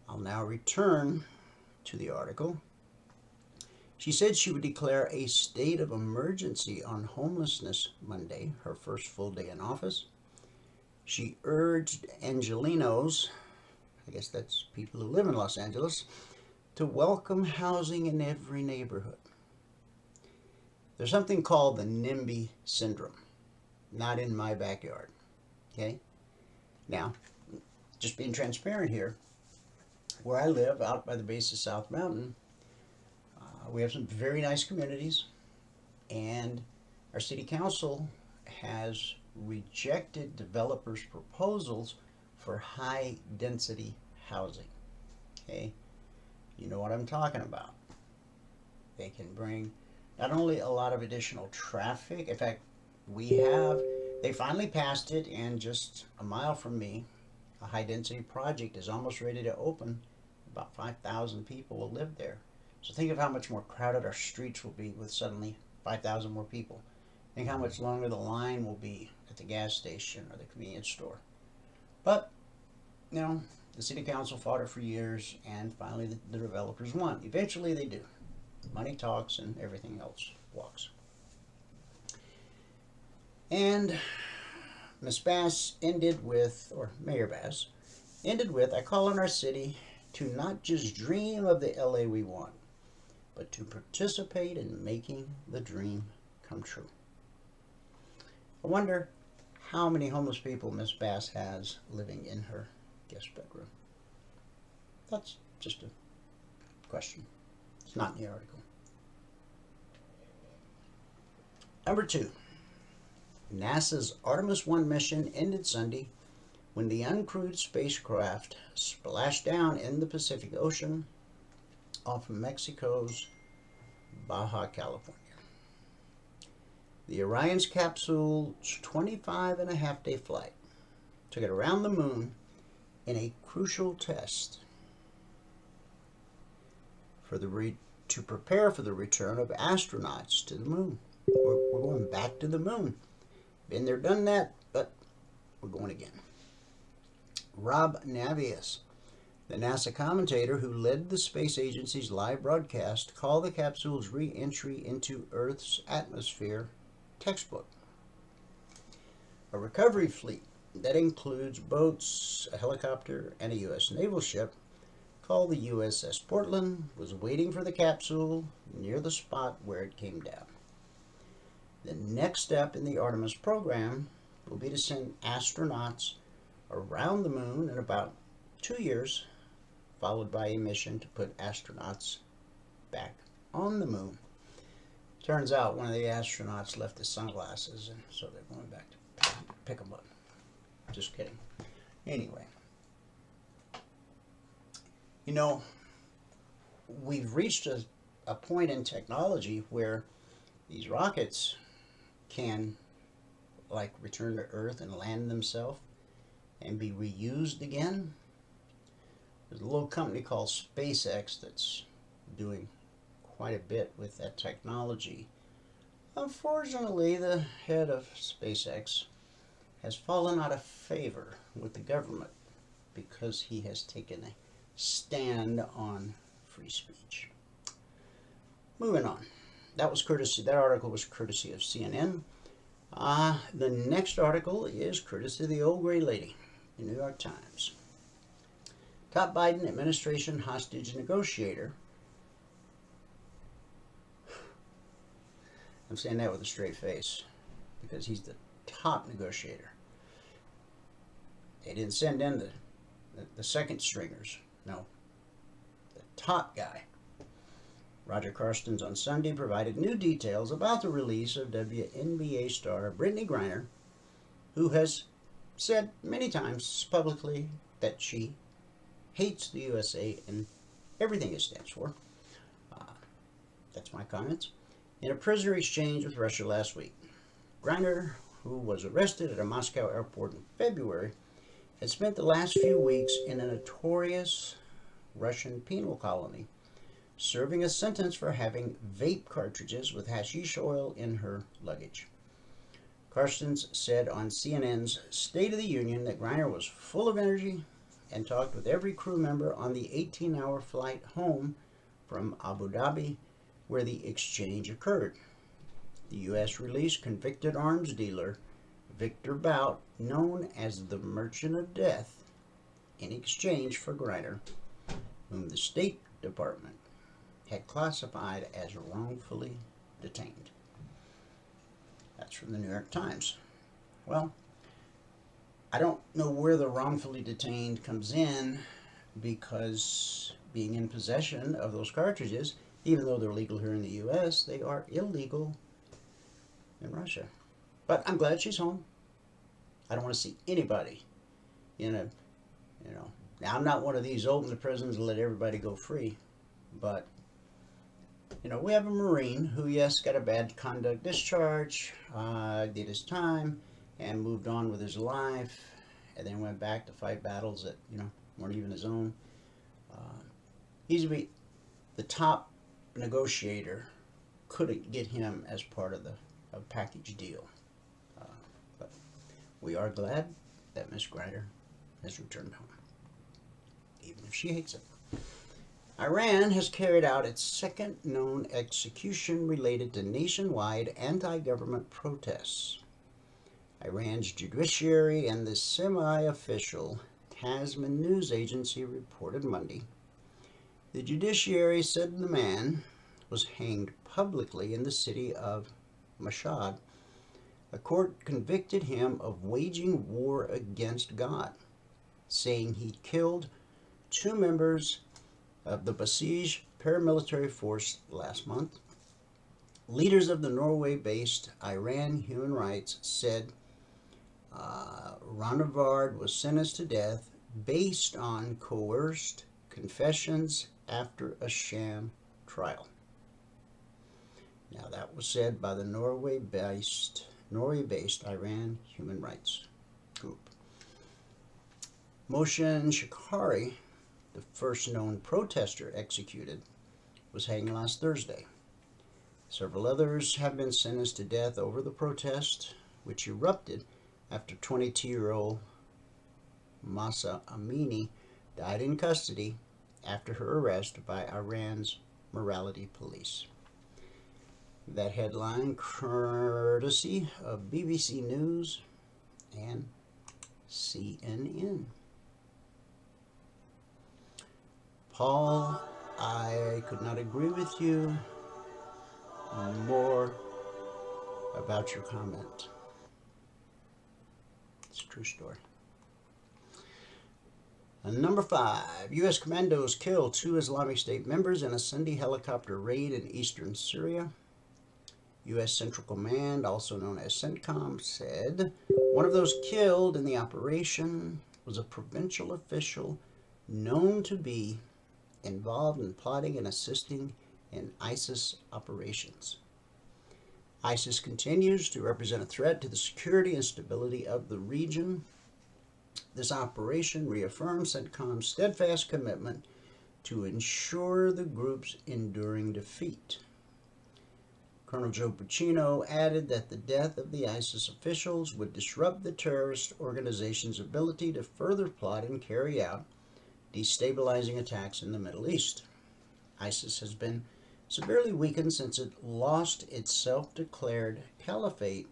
I'll now return to the article. She said she would declare a state of emergency on homelessness Monday, her first full day in office. She urged Angelinos, I guess that's people who live in Los Angeles, to welcome housing in every neighborhood. There's something called the NIMBY syndrome. Not in my backyard. Okay? Now, just being transparent here, where I live, out by the base of South Mountain, we have some very nice communities, and our city council has rejected developers' proposals for high density housing. Okay, you know what I'm talking about. They can bring not only a lot of additional traffic, in fact, they finally passed it, and just a mile from me, a high density project is almost ready to open. About 5,000 people will live there. So think of how much more crowded our streets will be with suddenly 5,000 more people. Think how much longer the line will be at the gas station or the convenience store. But, you know, the city council fought it for years, and finally the developers won. Eventually they do. Money talks and everything else walks. And Ms. Bass ended with, or Mayor Bass, ended with, I call on our city to not just dream of the LA we want, but to participate in making the dream come true. I wonder how many homeless people Ms. Bass has living in her guest bedroom. That's just a question. It's not in the article. Number 2. NASA's Artemis 1 mission ended Sunday when the uncrewed spacecraft splashed down in the Pacific Ocean off Mexico's Baja California. The Orion's capsule's 25-and-a-half-day flight took it around the moon in a crucial test. to prepare for the return of astronauts to the moon. We're going back to the moon. Been there, done that, but we're going again. Rob Navius, the NASA commentator who led the space agency's live broadcast, called the capsule's re-entry into Earth's atmosphere textbook. A recovery fleet that includes boats, a helicopter, and a U.S. naval ship called the USS Portland was waiting for the capsule near the spot where it came down. The next step in the Artemis program will be to send astronauts around the moon in about 2 years, followed by a mission to put astronauts back on the moon. Turns out one of the astronauts left his sunglasses, and so they're going back to pick them up. Just kidding. Anyway, you know, we've reached a point in technology where these rockets can like return to Earth and land themselves and be reused again. There's a little company called SpaceX that's doing quite a bit with that technology. Unfortunately, the head of SpaceX has fallen out of favor with the government because he has taken a stand on free speech. Moving on. That article was courtesy of CNN. The next article is courtesy of the old gray lady, the New York Times. Top Biden administration hostage negotiator. I'm saying that with a straight face because he's the top negotiator. They didn't send in the second stringers. No, the top guy. Roger Carstens on Sunday provided new details about the release of WNBA star Brittany Griner, who has said many times publicly that she hates the USA and everything it stands for. That's my comments. In a prisoner exchange with Russia last week, Griner, who was arrested at a Moscow airport in February, had spent the last few weeks in a notorious Russian penal colony, serving a sentence for having vape cartridges with hashish oil in her luggage. Carstens said on CNN's State of the Union that Griner was full of energy and talked with every crew member on the 18-hour flight home from Abu Dhabi, where the exchange occurred. The U.S. released convicted arms dealer Victor Bout, known as the Merchant of Death, in exchange for Griner, whom the State Department had classified as wrongfully detained. That's from the New York Times. Well, I don't know where the wrongfully detained comes in, because being in possession of those cartridges, even though they're legal here in the U.S., they are illegal in Russia. But I'm glad she's home. I don't want to see anybody now I'm not one of these open the prisons and let everybody go free, but we have a Marine who, yes, got a bad conduct discharge, did his time, and moved on with his life, and then went back to fight battles that, weren't even his own. He's to be the top negotiator. Couldn't get him as part of the package deal. But we are glad that Miss Griner has returned home, even if she hates it. Iran has carried out its second known execution related to nationwide anti-government protests. Iran's judiciary and the semi-official Tasman news agency reported Monday. The judiciary said the man was hanged publicly in the city of Mashhad. A court convicted him of waging war against God, saying he killed 2 members of the Basij paramilitary force last month. Leaders of the Norway-based Iran Human Rights said Ranavard was sentenced to death based on coerced confessions after a sham trial. Now, that was said by the Norway-based Iran Human Rights Group. Mohsen Shekari, the first known protester executed, was hanged last Thursday. Several others have been sentenced to death over the protest, which erupted after 22-year-old Mahsa Emini died in custody after her arrest by Iran's morality police. That headline courtesy of BBC News and CNN. Paul, I could not agree with you more about your comment. It's a true story. And number 5, U.S. commandos kill 2 Islamic State members in a Sunday helicopter raid in eastern Syria. U.S. Central Command, also known as CENTCOM, said one of those killed in the operation was a provincial official known to be involved in plotting and assisting in ISIS operations. ISIS continues to represent a threat to the security and stability of the region. This operation reaffirms CENTCOM's steadfast commitment to ensure the group's enduring defeat. Colonel Joe Puccino added that the death of the ISIS officials would disrupt the terrorist organization's ability to further plot and carry out destabilizing attacks in the Middle East. ISIS has been severely weakened since it lost its self-declared caliphate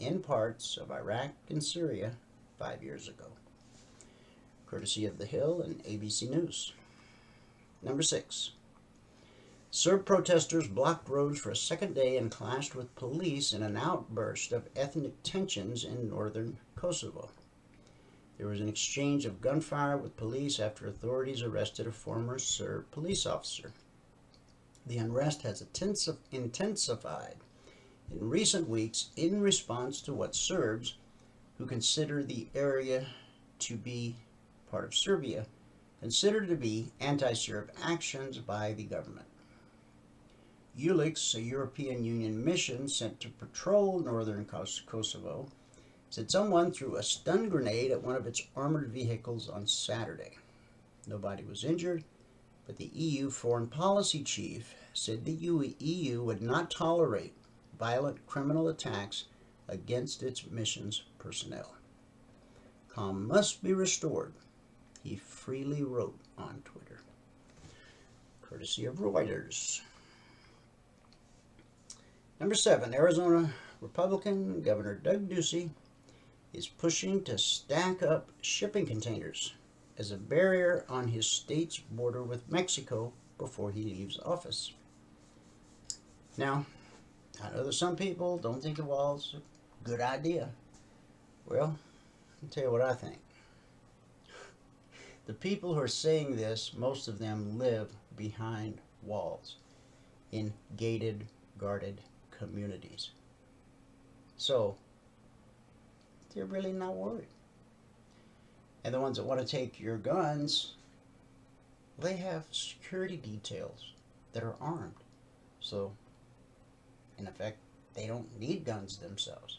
in parts of Iraq and Syria 5 years ago. Courtesy of The Hill and ABC News. Number 6. Serb protesters blocked roads for a second day and clashed with police in an outburst of ethnic tensions in northern Kosovo. There was an exchange of gunfire with police after authorities arrested a former Serb police officer. The unrest has intensified in recent weeks in response to what Serbs, who consider the area to be part of Serbia, consider to be anti-Serb actions by the government. EULEX, a European Union mission sent to patrol northern Kosovo, said someone threw a stun grenade at one of its armored vehicles on Saturday. Nobody was injured, but the EU foreign policy chief said the EU would not tolerate violent criminal attacks against its mission's personnel. Calm must be restored, he freely wrote on Twitter. Courtesy of Reuters. Number 7, Arizona Republican Governor Doug Ducey is pushing to stack up shipping containers as a barrier on his state's border with Mexico before he leaves office. Now, I know that some people don't think the wall's a good idea. Well, I'll tell you what I think. The people who are saying this, most of them live behind walls in gated, guarded communities. So, they're really not worried. And the ones that want to take your guns, they have security details that are armed. So, in effect, they don't need guns themselves.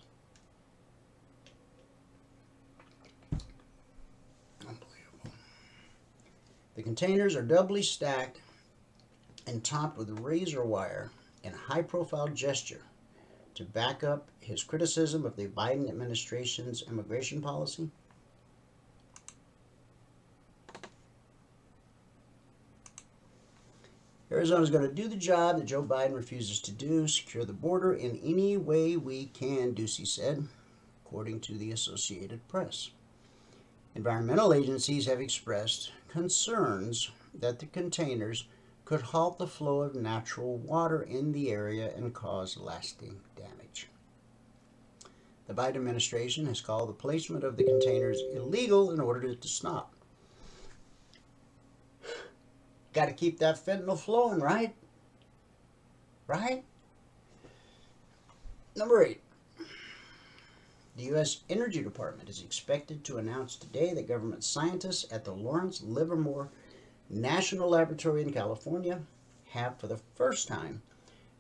Unbelievable. The containers are doubly stacked and topped with razor wire in a high-profile gesture to back up his criticism of the Biden administration's immigration policy. Arizona is going to do the job that Joe Biden refuses to do, secure the border in any way we can, Ducey said, according to the Associated Press. Environmental agencies have expressed concerns that the containers could halt the flow of natural water in the area and cause lasting damage. The Biden administration has called the placement of the containers illegal in order to stop. Got to keep that fentanyl flowing, right? Right? Number 8. The U.S. Energy Department is expected to announce today that government scientists at the Lawrence Livermore National Laboratory in California have, for the first time,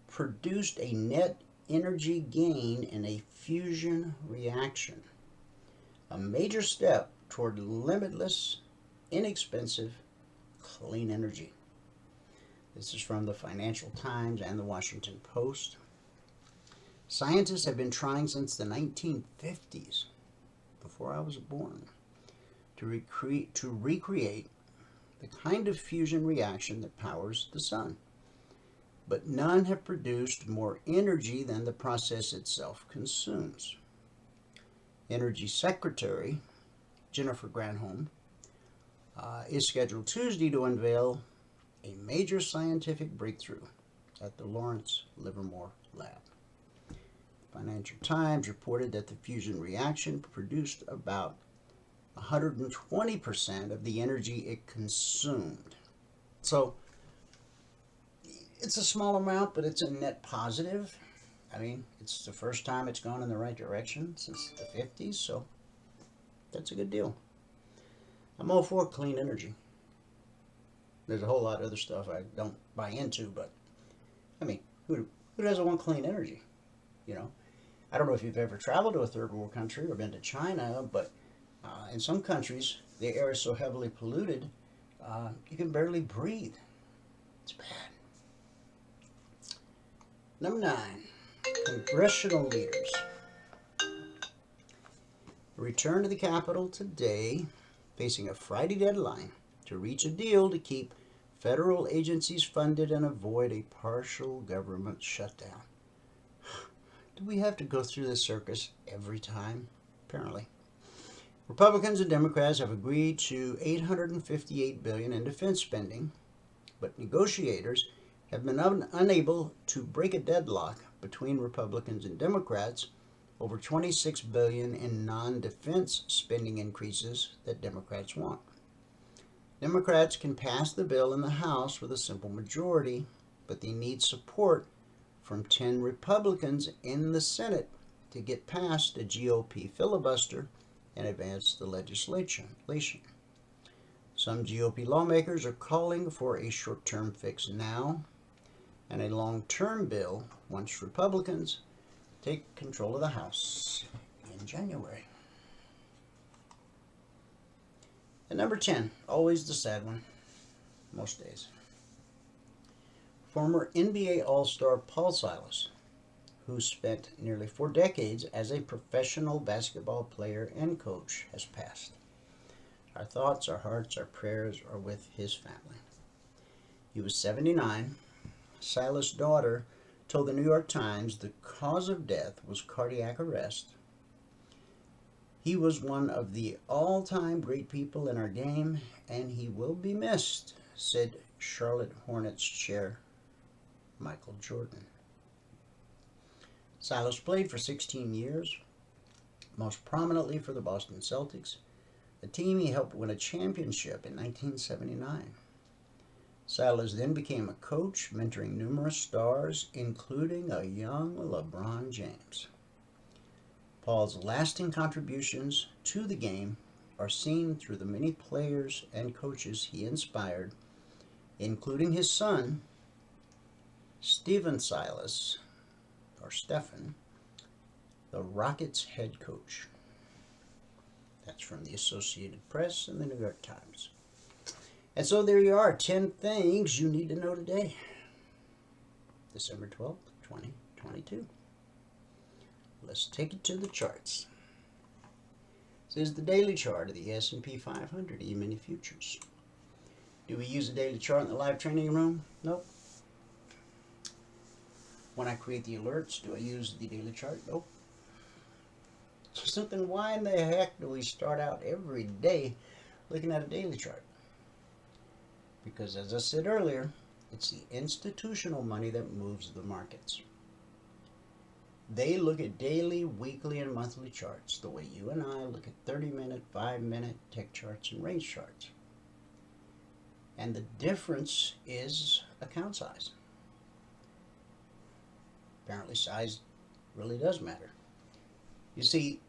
produced a net energy gain in a fusion reaction, a major step toward limitless, inexpensive, clean energy. This is from the Financial Times and the Washington Post. Scientists have been trying since the 1950s, before I was born, to recreate the kind of fusion reaction that powers the sun. But none have produced more energy than the process itself consumes. Energy Secretary Jennifer Granholm is scheduled Tuesday to unveil a major scientific breakthrough at the Lawrence Livermore Lab. The Financial Times reported that the fusion reaction produced about 120% of the energy it consumed. So it's a small amount, but it's a net positive. I mean, it's the first time it's gone in the right direction since the 50s, so that's a good deal. I'm all for clean energy. There's a whole lot of other stuff I don't buy into, but I mean, who doesn't want clean energy? You know, I don't know if you've ever traveled to a third world country or been to China, but in some countries, the air is so heavily polluted, you can barely breathe. It's bad. Number 9, congressional leaders return to the Capitol today, facing a Friday deadline to reach a deal to keep federal agencies funded and avoid a partial government shutdown. Do we have to go through this circus every time? Apparently. Republicans and Democrats have agreed to $858 billion in defense spending, but negotiators have been unable to break a deadlock between Republicans and Democrats over $26 billion in non-defense spending increases that Democrats want. Democrats can pass the bill in the House with a simple majority, but they need support from 10 Republicans in the Senate to get past a GOP filibuster and advance the legislation. Some GOP lawmakers are calling for a short-term fix now and a long-term bill once Republicans take control of the House in January. And number 10, always the sad one, most days. Former NBA All-Star Paul Silas, who spent nearly 4 decades as a professional basketball player and coach, has passed. Our thoughts, our hearts, our prayers are with his family. He was 79. Silas' daughter told the New York Times the cause of death was cardiac arrest. He was one of the all-time great people in our game, and he will be missed, said Charlotte Hornets chair Michael Jordan. Silas played for 16 years, most prominently for the Boston Celtics, a team he helped win a championship in 1979. Silas then became a coach, mentoring numerous stars, including a young LeBron James. Paul's lasting contributions to the game are seen through the many players and coaches he inspired, including his son, Stephen Silas, or Stephen, the Rockets head coach. That's from the Associated Press and the New York Times. And so there you are, 10 things you need to know today, December 12th, 2022. Let's take it to the charts. This is the daily chart of the S&P 500 E-mini futures. Do we use a daily chart in the live training room? Nope. When I create the alerts, do I use the daily chart? Nope. So then why in the heck do we start out every day looking at a daily chart? Because as I said earlier, it's the institutional money that moves the markets. They look at daily, weekly, and monthly charts the way you and I look at 30-minute, 5-minute tech charts and range charts. And the difference is account size. Apparently size really does matter. You see,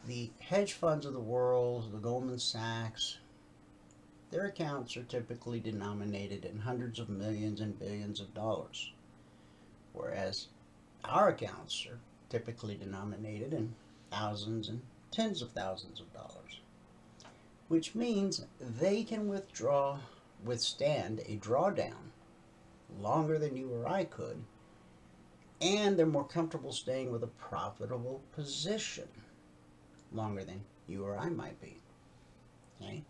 the hedge funds of the world, the Goldman Sachs, their accounts are typically denominated in hundreds of millions and billions of dollars, whereas our accounts are typically denominated in thousands and tens of thousands of dollars, which means they can withstand a drawdown longer than you or I could, and they're more comfortable staying with a profitable position longer than you or I might be. Okay?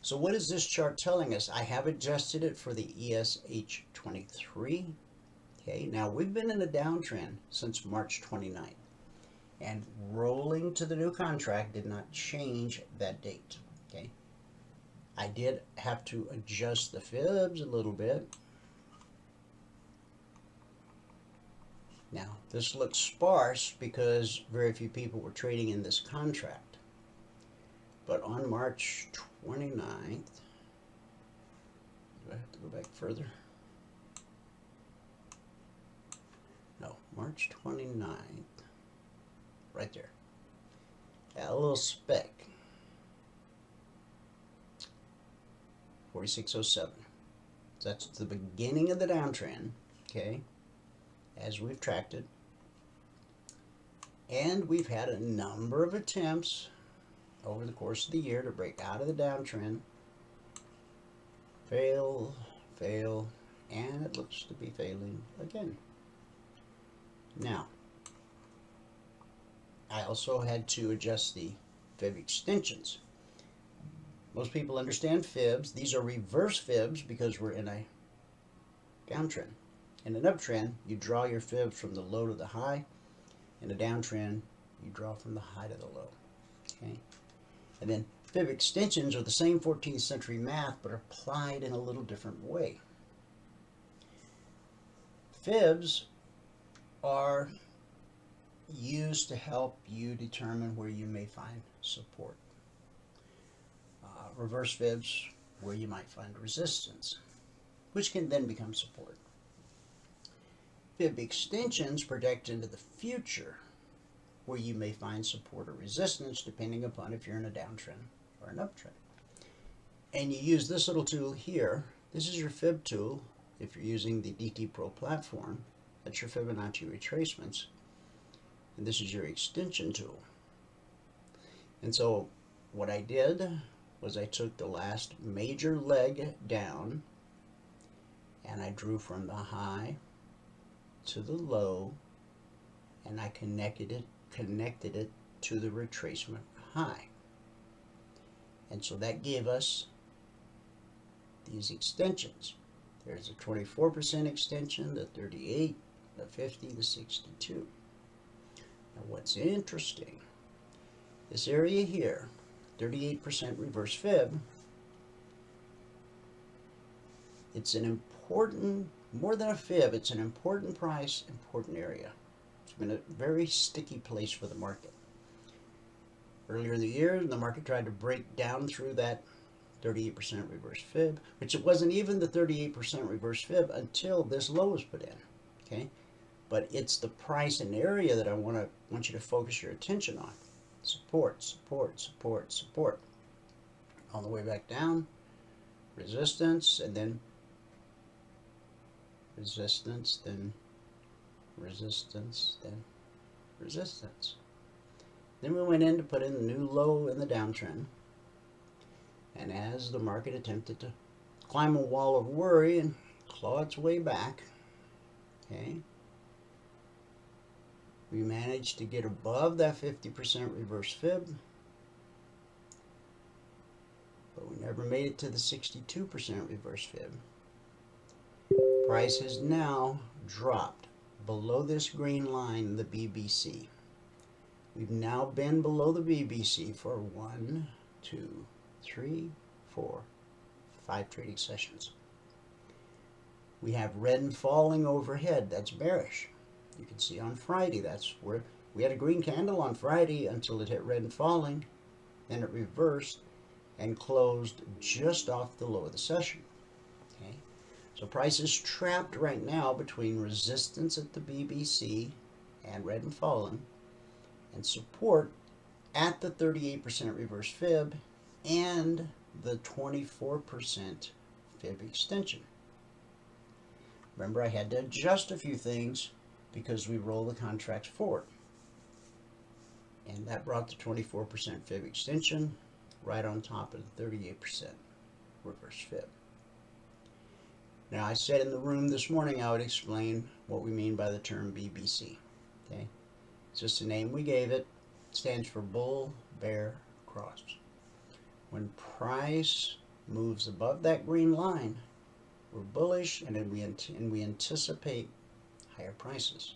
So what is this chart telling us? I have adjusted it for the ESH23. Okay, now we've been in a downtrend since March 29th, and rolling to the new contract did not change that date. Okay, I did have to adjust the fibs a little bit. Now this looks sparse because very few people were trading in this contract, but on March 29th, do I have to go back further? No, March 29th, right there. A little speck, 4607. That's the beginning of the downtrend, okay, as we've tracked it. And we've had a number of attempts over the course of the year to break out of the downtrend. Fail, fail, and it looks to be failing again. Now, I also had to adjust the fib extensions. Most people understand fibs. These are reverse fibs because we're in a downtrend. In an uptrend, you draw your fibs from the low to the high. In a downtrend, you draw from the high to the low. Okay? And then fib extensions are the same 14th century math, but applied in a little different way. Fibs are used to help you determine where you may find support. Reverse fibs, where you might find resistance, which can then become support. Fib extensions project into the future, where you may find support or resistance depending upon if you're in a downtrend or an uptrend. And you use this little tool here. This is your fib tool if you're using the DT Pro platform. That's your Fibonacci retracements. And this is your extension tool. And so what I did was I took the last major leg down and I drew from the high to the low, and I connected it to the retracement high. And so that gave us these extensions. There's a 24% extension, the 38, the 50, the 62. Now what's interesting, this area here, 38% reverse fib, it's an important, more than a fib, it's an important price, important area. It's been a very sticky place for the market. Earlier in the year, the market tried to break down through that 38% reverse fib, which it wasn't even the 38% reverse fib until this low was put in. Okay, but it's the price and area that I want you to focus your attention on. Support, support, support, support. On the way back down, resistance, and then resistance, then resistance, then resistance. Then we went in to put in the new low in the downtrend. And as the market attempted to climb a wall of worry and claw its way back, okay, we managed to get above that 50% reverse fib, but we never made it to the 62% reverse fib. Price has now dropped below this green line, the BBC. We've now been below the BBC for 1, 2, 3, 4, 5 trading sessions. We have red and falling overhead. That's bearish. You can see on Friday, that's where we had a green candle on Friday until it hit red and falling. Then it reversed and closed just off the low of the session. Okay, so price is trapped right now between resistance at the BBC and red and falling, and support at the 38% reverse fib and the 24% fib extension. Remember, I had to adjust a few things because we roll the contracts forward. And that brought the 24% fib extension right on top of the 38% reverse fib. Now, I said in the room this morning I would explain what we mean by the term BBC. Okay, it's just a name we gave it. It stands for bull, bear, cross. When price moves above that green line, we're bullish, and then we anticipate higher prices.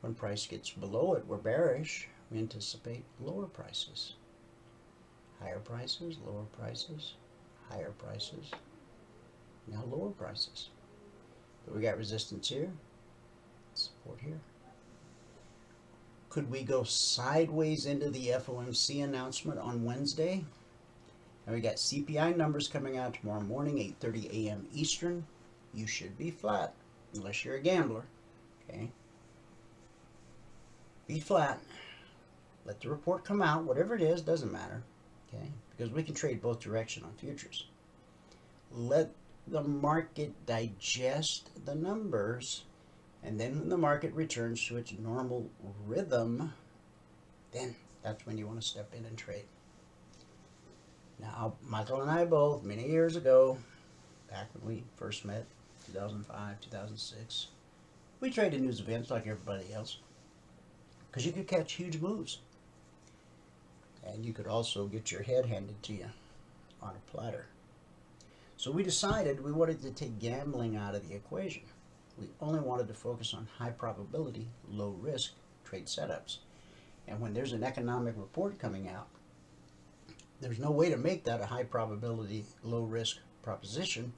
When price gets below it, we're bearish. We anticipate lower prices. Higher prices, lower prices, higher prices, now lower prices. But we got resistance here, support here. Could we go sideways into the FOMC announcement on Wednesday? And we got CPI numbers coming out tomorrow morning, 8:30 a.m. Eastern. You should be flat, unless you're a gambler. Okay? Be flat. Let the report come out, whatever it is, doesn't matter. Okay? Because we can trade both directions on futures. Let the market digest the numbers, and then when the market returns to its normal rhythm, then that's when you want to step in and trade. Now, Michael and I both, many years ago, back when we first met, 2005, 2006, we traded news events like everybody else, because you could catch huge moves. And you could also get your head handed to you on a platter. So we decided we wanted to take gambling out of the equation. We only wanted to focus on high probability, low risk trade setups. And when there's an economic report coming out, there's no way to make that a high probability, low risk proposition,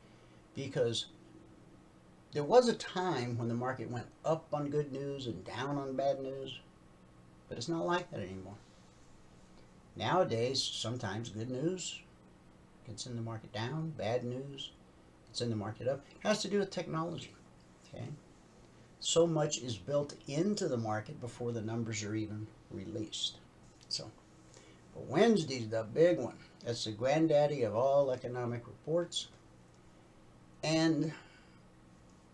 because there was a time when the market went up on good news and down on bad news, but it's not like that anymore. Nowadays, sometimes good news can send the market down, bad news can send the market up. It has to do with technology. Okay? So much is built into the market before the numbers are even released. So, but Wednesday's the big one. That's the granddaddy of all economic reports. And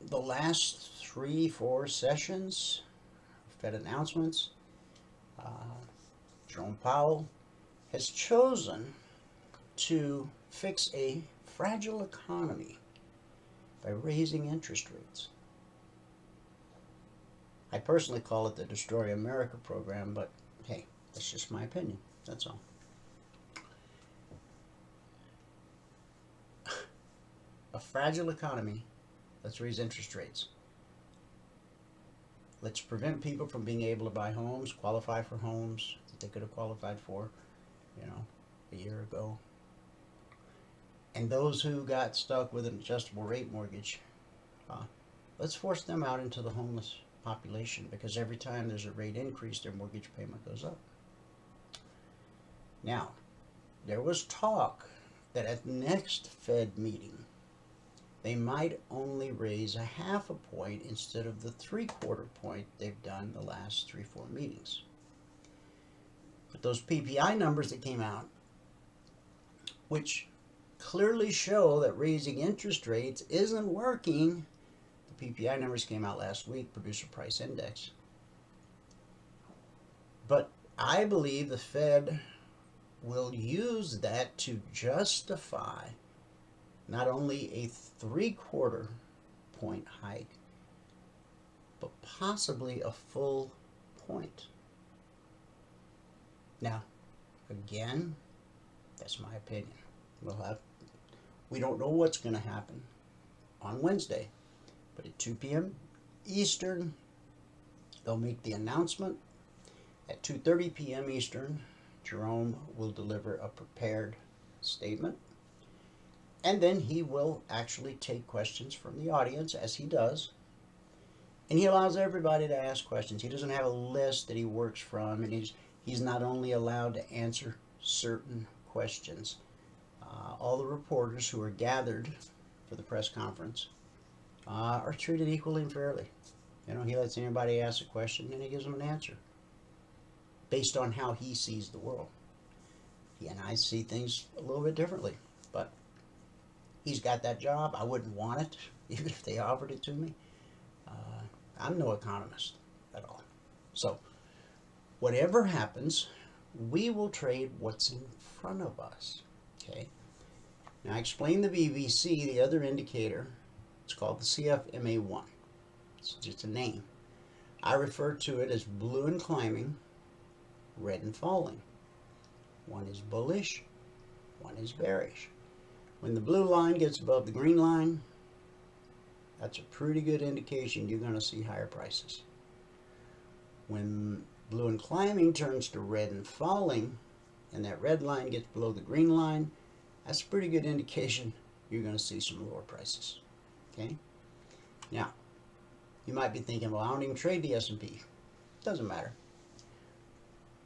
the last 3-4 sessions, Fed announcements, Jerome Powell has chosen to fix a fragile economy by raising interest rates. I personally call it the Destroy America program, but hey, that's just my opinion. That's all. A fragile economy, let's raise interest rates. Let's prevent people from being able to buy homes, qualify for homes that they could have qualified for, a year ago. And those who got stuck with an adjustable rate mortgage, let's force them out into the homeless population, because every time there's a rate increase, their mortgage payment goes up. Now, there was talk that at the next Fed meeting, they might only raise a 0.5 point instead of the 3/4 point they've done the last 3-4 meetings. But those PPI numbers that came out, which clearly show that raising interest rates isn't working. The PPI numbers came out last week, Producer Price Index. But I believe the Fed will use that to justify not only a 3/4 point hike, but possibly a full point. Now, again, that's my opinion. We don't know what's going to happen on Wednesday, but at 2 p.m. Eastern, they'll make the announcement. At 2:30 p.m. Eastern, Jerome will deliver a prepared statement, and then he will actually take questions from the audience, as he does, and he allows everybody to ask questions. He doesn't have a list that he works from, and he's not only allowed to answer certain questions. All the reporters who are gathered for the press conference are treated equally and fairly. He lets anybody ask a question and he gives them an answer based on how he sees the world. He and I see things a little bit differently, but he's got that job. I wouldn't want it, even if they offered it to me. I'm no economist at all. So, whatever happens, we will trade what's in front of us. Okay? Now, I explained the BBC, the other indicator It's called the CFMA1. It's just a name. I refer to it as blue and climbing, red and falling. One is bullish, one is bearish. When the blue line gets above the green line, that's a pretty good indication you're going to see higher prices. When blue and climbing turns to red and falling, and that red line gets below the green line, that's a pretty good indication you're going to see some lower prices. Okay? Now, you might be thinking, well, I don't even trade the S&P. Doesn't matter.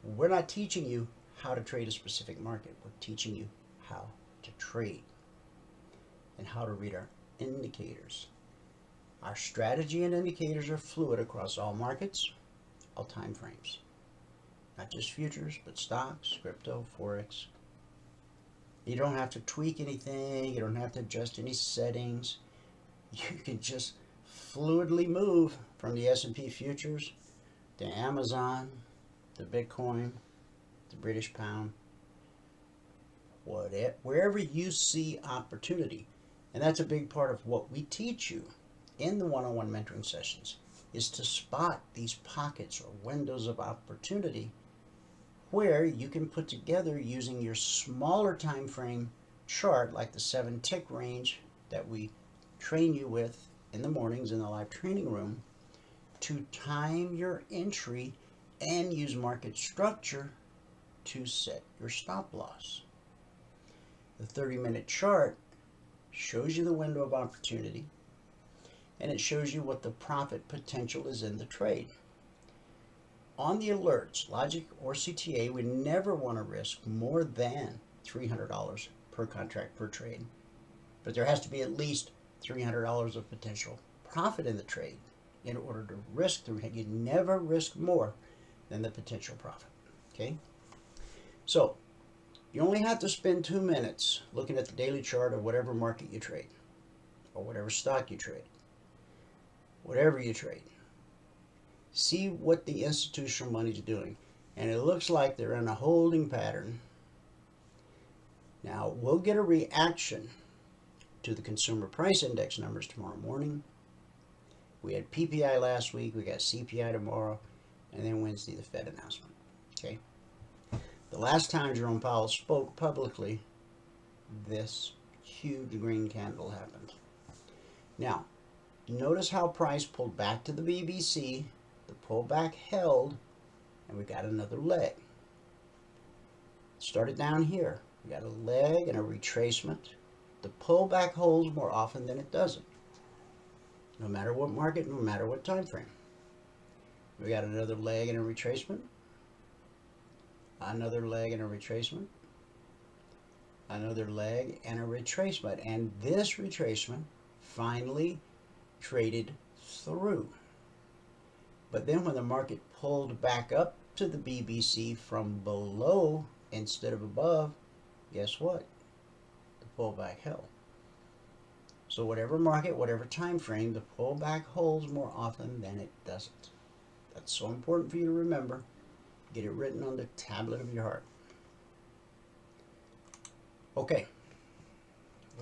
We're not teaching you how to trade a specific market. We're teaching you how to trade and how to read our indicators. Our strategy and indicators are fluid across all markets, all time frames. Not just futures, but stocks, crypto, forex. You don't have to tweak anything. You don't have to adjust any settings. You can just fluidly move from the S&P futures to Amazon, to Bitcoin, the British pound, whatever, wherever you see opportunity. And that's a big part of what we teach you in the one-on-one mentoring sessions, is to spot these pockets or windows of opportunity where you can put together, using your smaller time frame chart, like the 7-tick range that we train you with in the mornings in the live training room, to time your entry and use market structure to set your stop loss. The 30-minute chart shows you the window of opportunity, and it shows you what the profit potential is in the trade. On the alerts, logic or CTA, we never want to risk more than $300 per contract per trade, but there has to be at least $300 of potential profit in the trade in order to risk through. You never risk more than the potential profit. Okay, so you only have to spend 2 minutes looking at the daily chart of whatever market you trade, or whatever stock you trade, whatever you trade. See what the institutional money is doing, and it looks like they're in a holding pattern. Now we'll get a reaction to the consumer price index numbers tomorrow morning. We had PPI last week, we got CPI tomorrow, and then Wednesday the Fed announcement. Okay, the last time Jerome Powell spoke publicly, this huge green candle happened. Now notice how price pulled back to the BBC. The pullback held, and we got another leg. Started down here. We got a leg and a retracement. The pullback holds more often than it doesn't. No matter what market, no matter what time frame. We got another leg and a retracement. Another leg and a retracement. Another leg and a retracement. And this retracement finally traded through. But then when the market pulled back up to the BBC from below instead of above, guess what? The pullback held. So whatever market, whatever time frame, the pullback holds more often than it doesn't. That's so important for you to remember. Get it written on the tablet of your heart. Okay,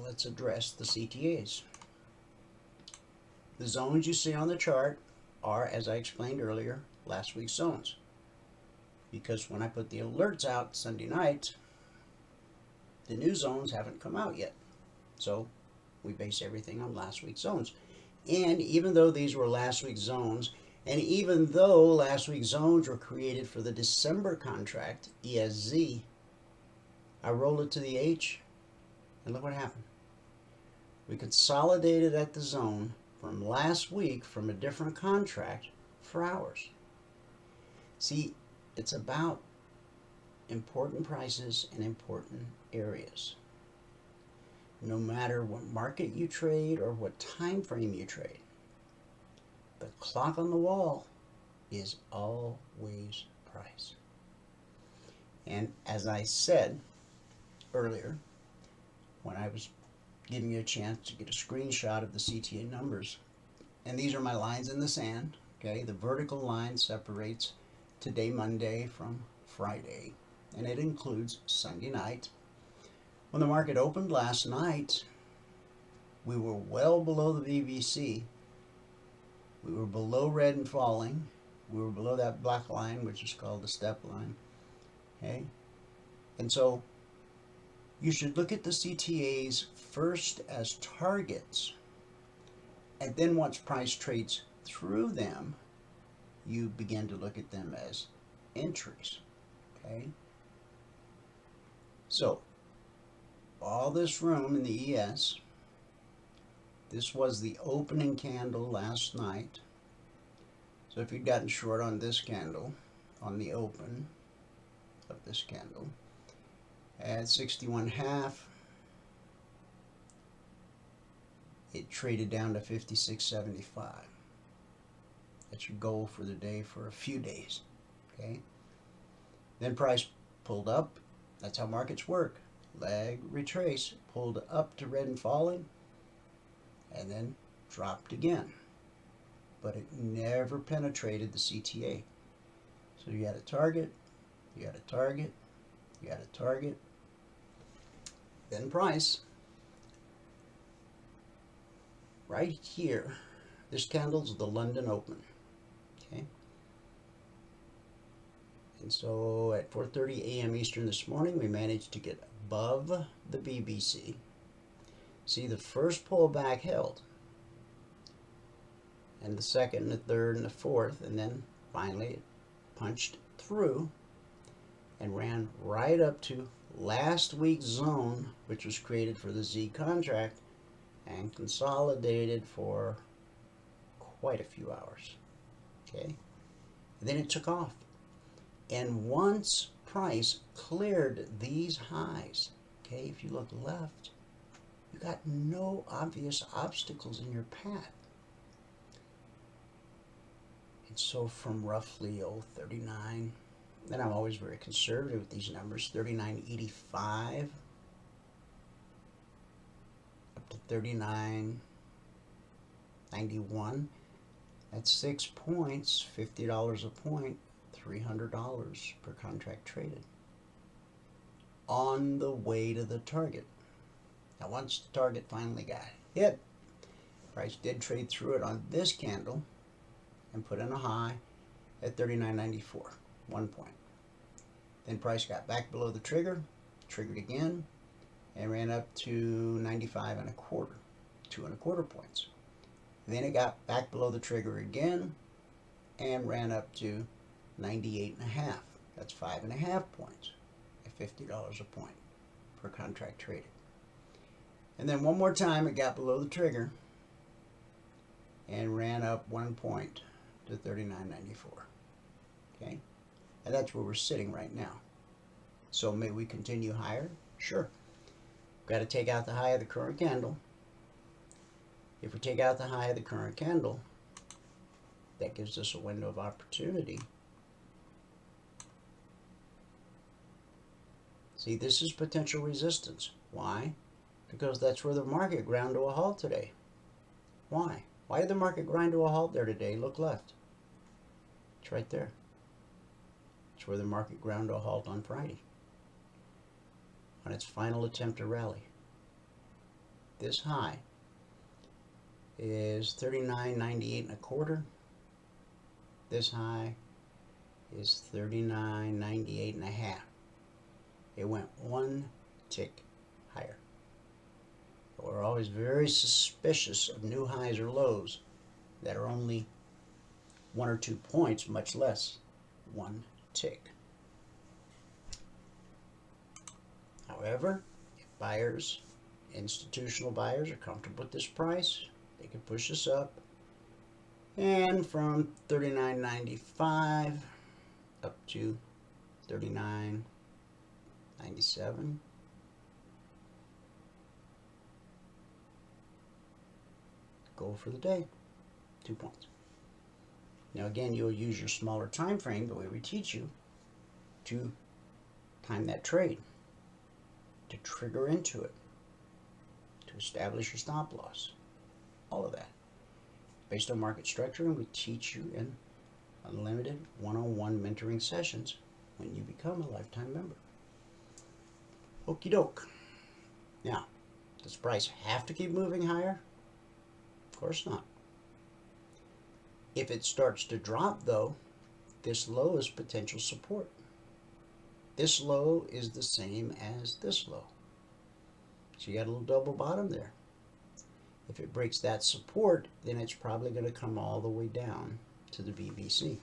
let's address the CTAs. The zones you see on the chart are, as I explained earlier, last week's zones. Because when I put the alerts out Sunday night, the new zones haven't come out yet. So we base everything on last week's zones. And even though these were last week's zones, and even though last week's zones were created for the December contract, ESZ, I rolled it to the H, and look what happened. We consolidated at the zone from last week from a different contract for hours. See, it's about important prices in important areas. No matter what market you trade or what time frame you trade, the clock on the wall is always price. And as I said earlier, when I was giving you a chance to get a screenshot of the CTA numbers, and these are my lines in the sand, okay? The vertical line separates today, Monday, from Friday, and it includes Sunday night. When the market opened last night, We were well below the BBC. We were below red and falling. We were below that black line, which is called the step line. Okay? And so you should look at the CTAs first as targets. And then once price trades through them, you begin to look at them as entries. Okay? So, all this room in the ES, this was the opening candle last night. So if you'd gotten short on this candle, on the open of this candle, at 61.5, it traded down to 56.75. That's your goal for the day for a few days. Okay? Then price pulled up. That's how markets work. Lag, retrace, pulled up to red and falling, and then dropped again. But it never penetrated the CTA. So you had a target, you had a target, you had a target. Then price, right here, this candle's the London Open. Okay? And so at 4:30 a.m. Eastern this morning, we managed to get above the BBC. See, the first pullback held, and the second, and the third, and the fourth, and then finally it punched through and ran right up to last week's zone, which was created for the Z contract, and consolidated for quite a few hours. Okay? And then it took off. And once price cleared these highs, okay, if you look left, you got no obvious obstacles in your path. And so from roughly 39, then I'm always very conservative with these numbers, 39.85 up to 39.91. That's 6 points, $50 a point, $300 per contract traded. On the way to the target. Now once the target finally got hit, price did trade through it on this candle and put in a high at 39.94, 1 point. Then price got back below the trigger, triggered again, and ran up to 95.25, 2.25 points. Then it got back below the trigger again and ran up to 98.5. That's 5.5 points at $50 a point per contract traded. And then one more time it got below the trigger and ran up 1 point to 39.94. Okay? And that's where we're sitting right now. So may we continue higher? Sure. Got to take out the high of the current candle. If we take out the high of the current candle, that gives us a window of opportunity. See, this is potential resistance. Why? Because that's where the market ground to a halt today. Why? Why did the market grind to a halt there today? Look left. It's right there. It's where the market ground to a halt on Friday, on its final attempt to rally. This high is 39.98 1/4. This high is 39.98 1/2. It went one tick higher. But we're always very suspicious of new highs or lows that are only 1 or 2 points, much less one tick. However, if buyers, institutional buyers, are comfortable with this price, they can push this up, and from 39.95 up to 39.97. Goal for the day, 2 points. Now again, you'll use your smaller time frame, the way we teach you, to time that trade, to trigger into it, to establish your stop loss, all of that. Based on market structure, and we teach you in unlimited one-on-one mentoring sessions when you become a lifetime member. Okie doke. Now, Does price have to keep moving higher? Of course not. If it starts to drop though, this low is potential support. This low is the same as this low. So you got a little double bottom there. If it breaks that support, then it's probably going to come all the way down to the BBC.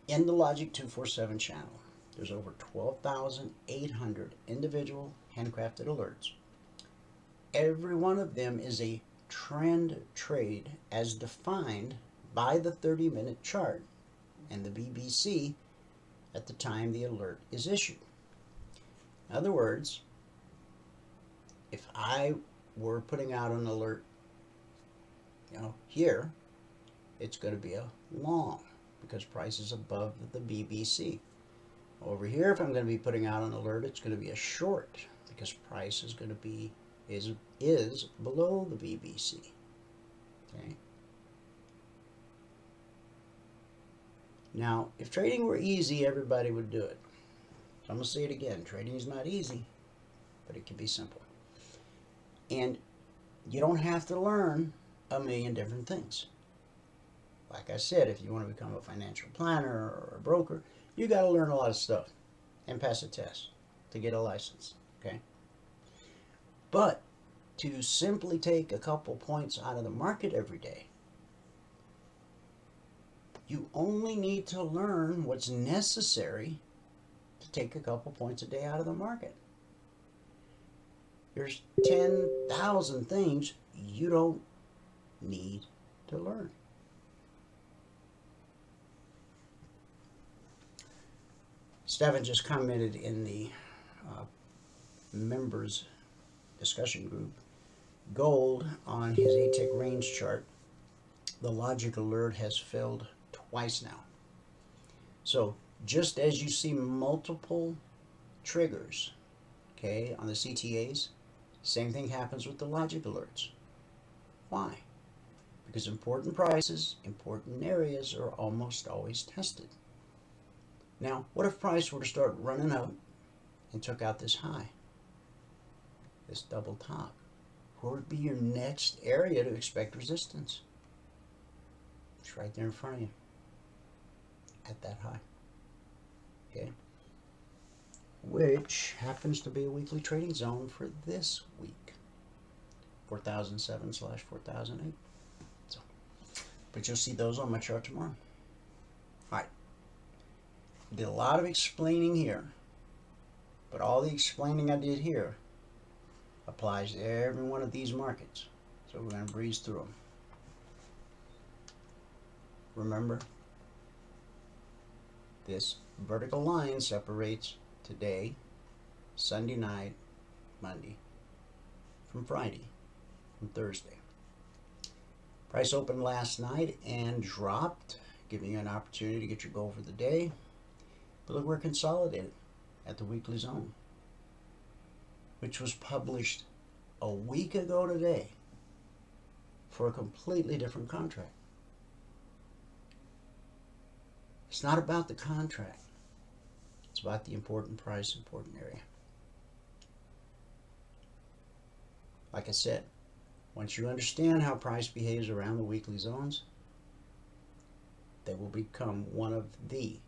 In the Logic 247 channel, there's over 12,800 individual handcrafted alerts. Every one of them is a trend trade as defined by the 30-minute chart and the BBC at the time the alert is issued. In other words, if I were putting out an alert, here, it's going to be a long because price is above the BBC. Over here, if I'm going to be putting out an alert, it's going to be a short because price is going to be is below the BBC. Okay. Now, if trading were easy, everybody would do it. So I'm going to say it again. Trading is not easy, but it can be simple. And you don't have to learn a million different things. Like I said, if you want to become a financial planner or a broker, you got to learn a lot of stuff and pass a test to get a license, okay? But to simply take a couple points out of the market every day, you only need to learn what's necessary to take a couple points a day out of the market. There's 10,000 things you don't need to learn. Stephen just commented in the members discussion group, gold on his ATIC range chart, the logic alert has failed twice now. So just as you see multiple triggers, okay, on the CTAs, same thing happens with the logic alerts. Why? Because important prices, important areas are almost always tested. Now, what if price were to start running up and took out this high, this double top? Where would be your next area to expect resistance? It's right there in front of you at that high, okay? Which happens to be a weekly trading zone for this week, 4007/4008. So, but you'll see those on my chart tomorrow. All right. Did a lot of explaining here, but all the explaining I did here applies to every one of these markets. So we're going to breeze through them. Remember, this vertical line separates today, Sunday night, Monday, from Friday, from Thursday. Price opened last night and dropped, giving you an opportunity to get your goal for the day. But look, we're consolidated at the weekly zone, which was published a week ago today for a completely different contract. It's not about the contract. It's about the important price, important area. Like I said, once you understand how price behaves around the weekly zones, they will become one of the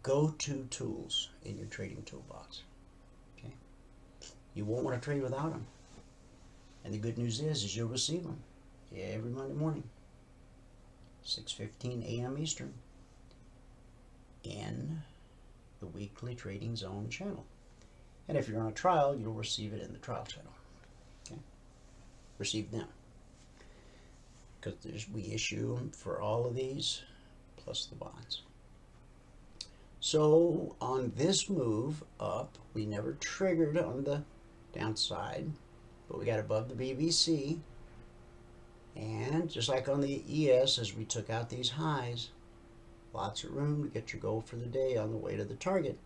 go-to tools in your trading toolbox. Okay, you won't want to trade without them. And the good news is you'll receive them every Monday morning, 6:15 a.m. Eastern, in the weekly trading zone channel. And if you're on a trial, you'll receive it in the trial channel. Okay, receive them because we issue them for all of these plus the bonds. So on this move up, we never triggered on the downside, but we got above the BBC. And just like on the ES, as we took out these highs, lots of room to get your goal for the day on the way to the target.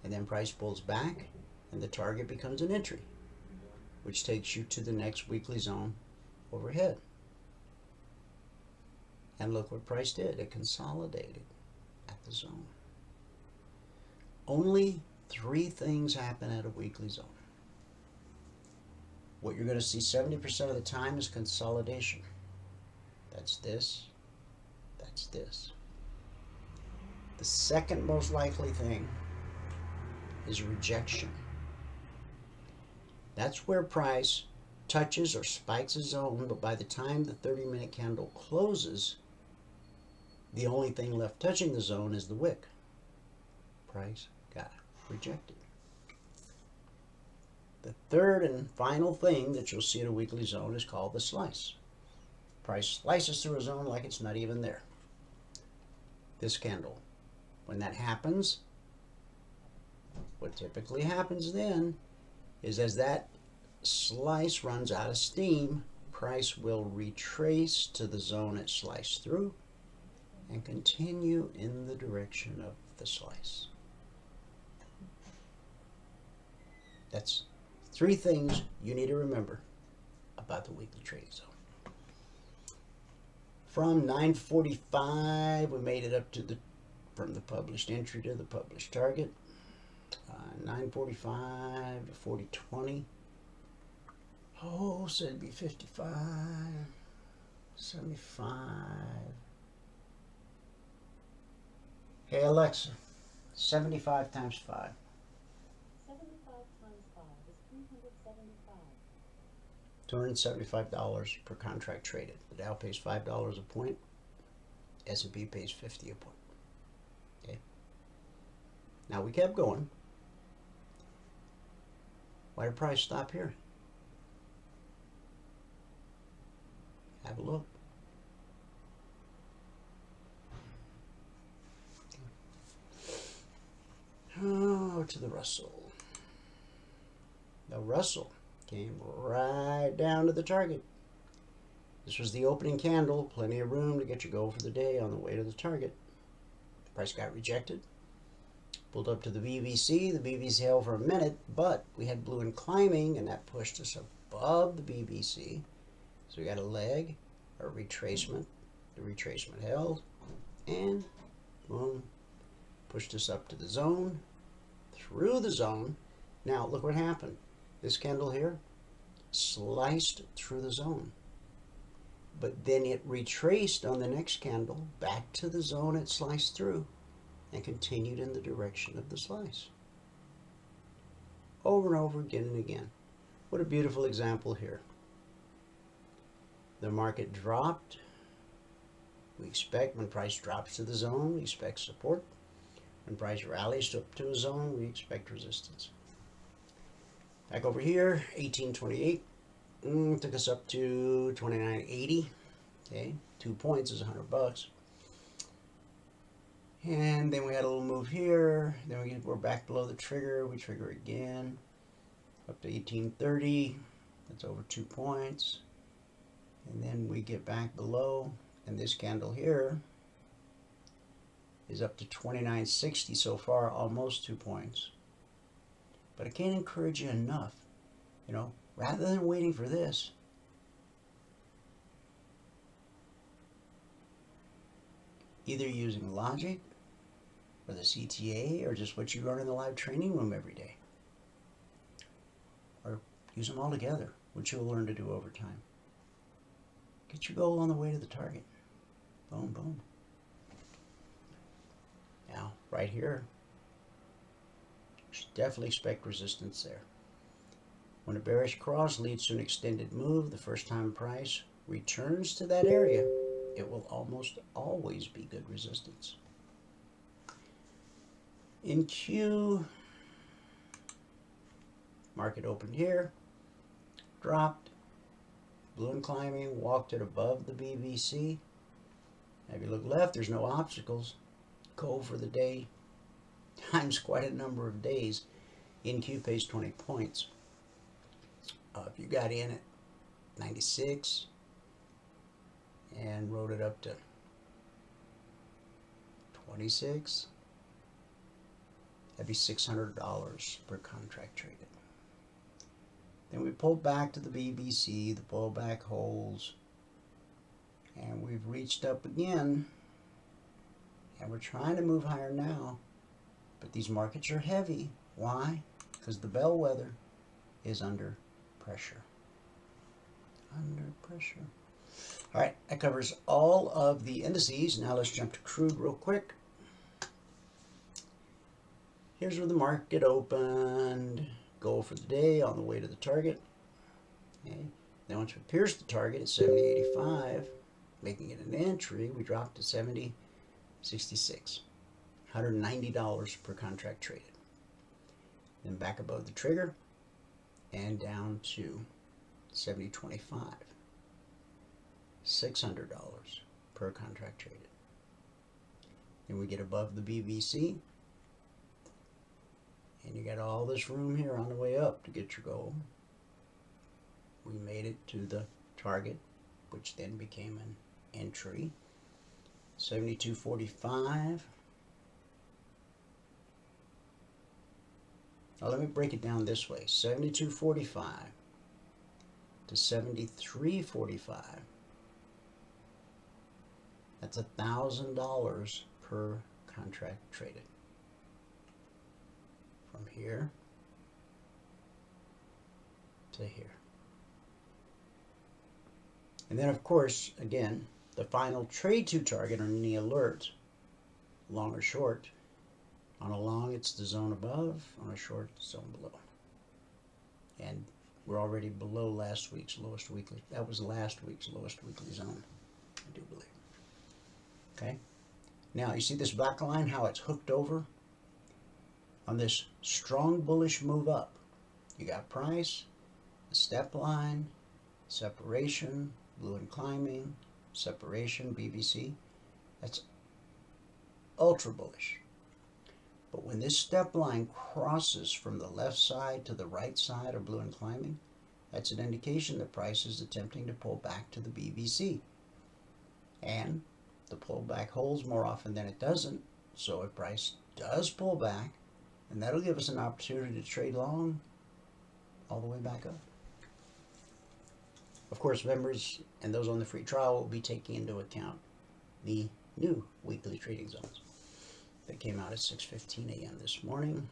And then price pulls back and the target becomes an entry, which takes you to the next weekly zone overhead. And look what price did. It consolidated at the zone. Only 3 things happen at a weekly zone. What you're going to see 70% of the time is consolidation. That's this. That's this. The second most likely thing is rejection. That's where price touches or spikes a zone, but by the time the 30-minute candle closes, the only thing left touching the zone is the wick. Price got rejected. The third and final thing that you'll see at a weekly zone is called the slice. Price slices through a zone like it's not even there. This candle. When that happens, what typically happens then is as that slice runs out of steam, price will retrace to the zone it sliced through and continue in the direction of the slice. That's 3 things you need to remember about the weekly trading zone. From 9:45, we made it up to from the published entry to the published target. 9:45 to 40:20. Oh, so it'd be 55, 75. Hey Alexa, 75 times 5. 75 times 5 is $375. $275 per contract traded. The Dow pays $5 a point. S&P pays 50 a point. Okay. Now we kept going. Why did price stop here? Have a look. Oh, to the Russell. The Russell came right down to the target. This was the opening candle, plenty of room to get your goal for the day on the way to the target. Price got rejected. Pulled up to the BVC. The BVC held for a minute, but we had blue and climbing, and that pushed us above the BVC. So we got a leg, a retracement. The retracement held, and boom, pushed us up to the zone, through the zone. Now look what happened. This candle here sliced through the zone, but then it retraced on the next candle back to the zone it sliced through and continued in the direction of the slice. Over and over again and again. What a beautiful example here. The market dropped. We expect when price drops to the zone, we expect support. When price rallies up to a zone, we expect resistance. Back over here, 1828. Took us up to 2980. Okay, 2 points is $100. And then we had a little move here. Then we're back below the trigger. We trigger again. Up to 1830. That's over 2 points. And then we get back below. And this candle here is up to 2960 so far, almost 2 points. But I can't encourage you enough, rather than waiting for this, either using logic or the CTA or just what you learn in the live training room every day, or use them all together, which you'll learn to do over time. Get your goal on the way to the target. Boom, boom. Now, right here, you should definitely expect resistance there. When a bearish cross leads to an extended move, the first time price returns to that area, it will almost always be good resistance. In Q, market opened here, dropped, blue and climbing, walked it above the BVC. Now if you look left, there's no obstacles. Goal for the day times quite a number of days. NQ pays 20 points. If you got in at 96 and rode it up to 26, that'd be $600 per contract traded. Then we pulled back to the BBC, the pullback holds, and we've reached up again, and we're trying to move higher now. But these markets are heavy. Why? Because the bellwether is under pressure. Under pressure. All right, that covers all of the indices. Now let's jump to crude real quick. Here's where the market opened. Goal for the day on the way to the target. Okay. Then once we pierced the target at 70.85, making it an entry, we dropped to 70.66. $190 per contract traded. Then back above the trigger and down to 70.25. $600 per contract traded. Then we get above the BBC, and you got all this room here on the way up to get your goal. We made it to the target, which then became an entry. 72.45. Now let me break it down this way. 72.45 to 73.45. That's $1,000 per contract traded. From here to here. And then of course, again, the final trade to target on any alert, long or short. On a long, it's the zone above. On a short, the zone below. And we're already below last week's lowest weekly. That was last week's lowest weekly zone, I do believe. Okay. Now, you see this black line, how it's hooked over? On this strong bullish move up, you got price, the step line, separation, blue and climbing, separation, BBC. That's ultra bullish. But when this step line crosses from the left side to the right side of blue and climbing, that's an indication that price is attempting to pull back to the BBC. And the pullback holds more often than it doesn't. So if price does pull back, and that'll give us an opportunity to trade long all the way back up. Of course, members and those on the free trial will be taking into account the new weekly trading zones that came out at 6:15 a.m. this morning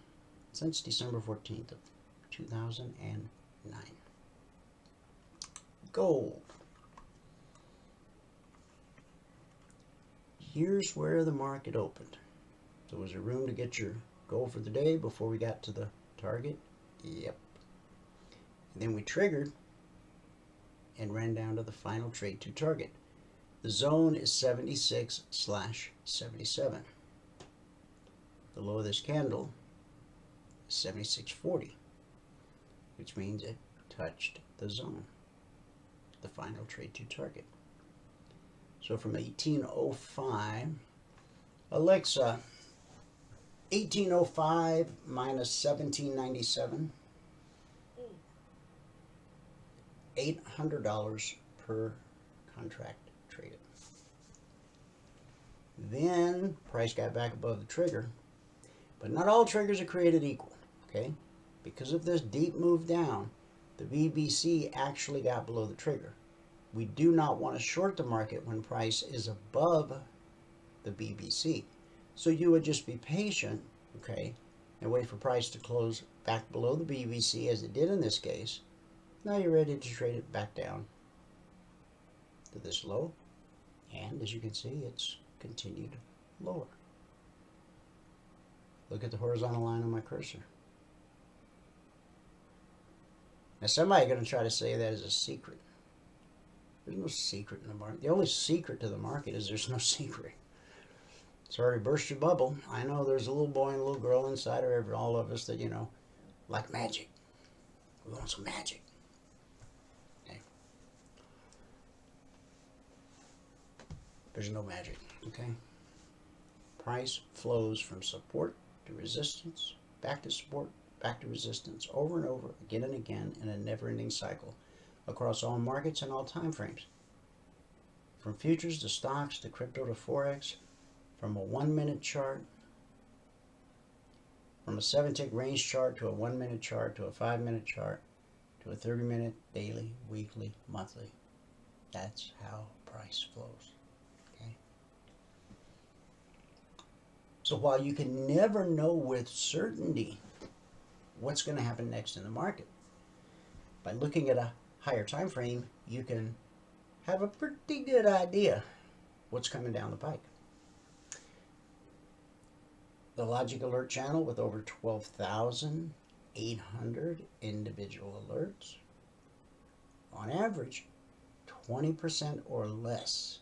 since December 14th of 2009. Gold. Here's where the market opened. So was there room to get your goal for the day before we got to the target? Yep. And then we triggered and ran down to the final trade to target. The zone is 76/77. The low of this candle is 76.40, which means it touched the zone, the final trade to target. So from 1805, Alexa, 1805 minus 1797, $800 per contract traded. Then price got back above the trigger, but not all triggers are created equal, okay? Because of this deep move down, the BBC actually got below the trigger. We do not want to short the market when price is above the BBC. So you would just be patient, okay, and wait for price to close back below the BBC as it did in this case. Now you're ready to trade it back down to this low. And as you can see, it's continued lower. Look at the horizontal line on my cursor. Now somebody's going to try to say that is a secret. There's no secret in the market. The only secret to the market is there's no secret. Sorry to burst your bubble. I know there's a little boy and a little girl inside of all of us that, you know, like magic. We want some magic. Okay. There's no magic, okay? Price flows from support to resistance, back to support, back to resistance, over and over, again and again, in a never-ending cycle across all markets and all time frames. From futures to stocks to crypto to forex, from a 1-minute chart, from a 7-tick range chart to a 1-minute chart to a 5-minute chart to a 30-minute, daily, weekly, monthly. That's how price flows. Okay. So while you can never know with certainty what's going to happen next in the market, by looking at a higher time frame, you can have a pretty good idea what's coming down the pike. The Logic Alert channel with over 12,800 individual alerts. On average, 20% or less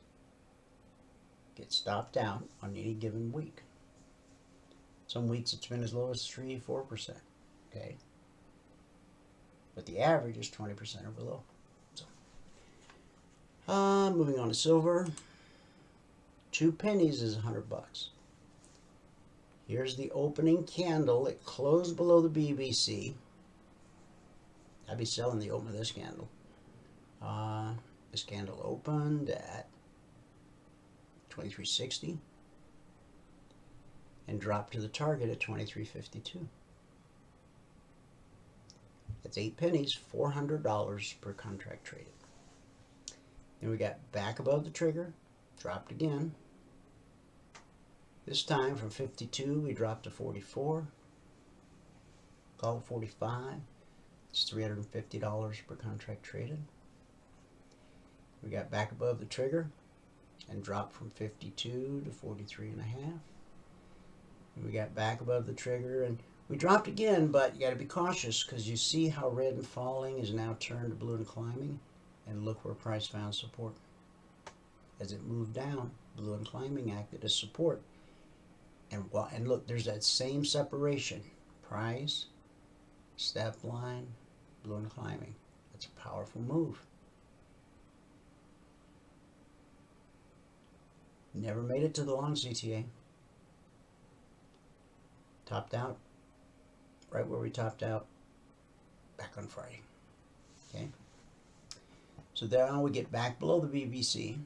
get stopped out on any given week. Some weeks it's been as low as 3-4%. Okay? But the average is 20% or below. So, moving on to silver. 2 pennies is $100. Here's the opening candle. It closed below the BBC. I'd be selling the open of this candle. This candle opened at 23.60 and dropped to the target at 23.52. That's 8 pennies, $400 per contract traded. Then we got back above the trigger, dropped again. This time from 52 we dropped to 44. Call it 45. It's $350 per contract traded. We got back above the trigger and dropped from 52 to 43.5. We got back above the trigger and we dropped again, but you got to be cautious because you see how red and falling is now turned to blue and climbing, and look where price found support. As it moved down, blue and climbing acted as support. And look, there's that same separation. Price, step line, blue and climbing. That's a powerful move. Never made it to the long CTA. Topped out right where we topped out back on Friday. Okay. So now we get back below the BBC.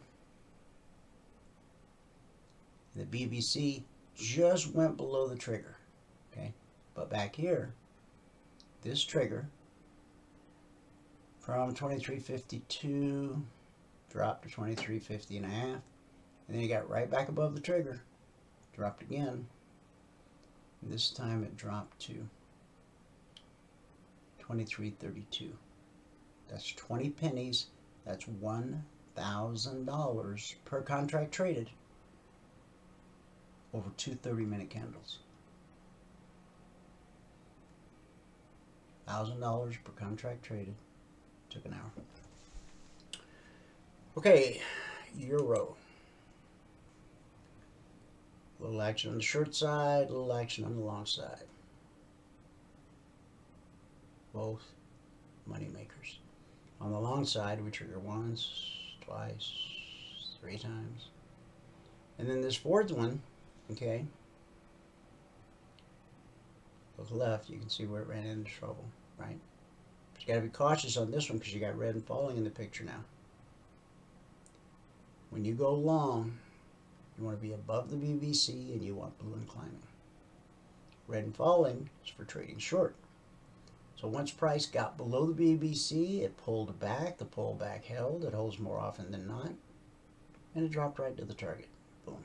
The BBC just went below the trigger. Okay. But back here, this trigger from 23.52 dropped to 23.50.5. And then you got right back above the trigger, dropped again. And this time it dropped to 23.32. That's 20 pennies. That's $1,000 per contract traded over 2 30-minute candles. $1,000 per contract traded. Took an hour. Okay, euro. A little action on the short side, a little action on the long side. Both money makers. On the long side, we trigger once, twice, 3 times. And then this fourth one, okay, look left, you can see where it ran into trouble, right? But you got to be cautious on this one because you got red and falling in the picture now. When you go long, you want to be above the BBC and you want blue and climbing. Red and falling is for trading short. So once price got below the BBC, it pulled back. The pullback held. It holds more often than not. And it dropped right to the target. Boom.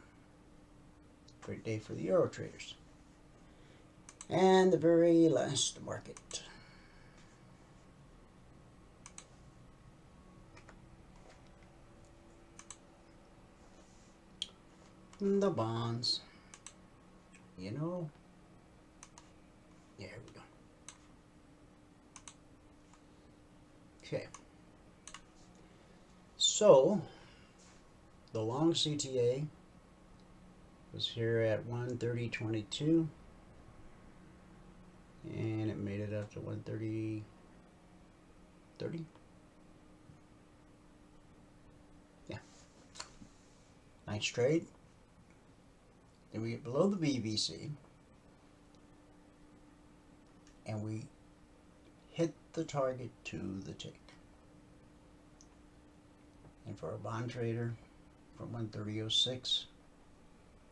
Great day for the euro traders. And the very last market. The bonds. You know. Yeah, here we go. Okay. So, the long CTA was here at 130.22. And it made it up to 130.30. Yeah. Nice trade. Then we get below the BBC and we hit the target to the tick. And for a bond trader, from 130.06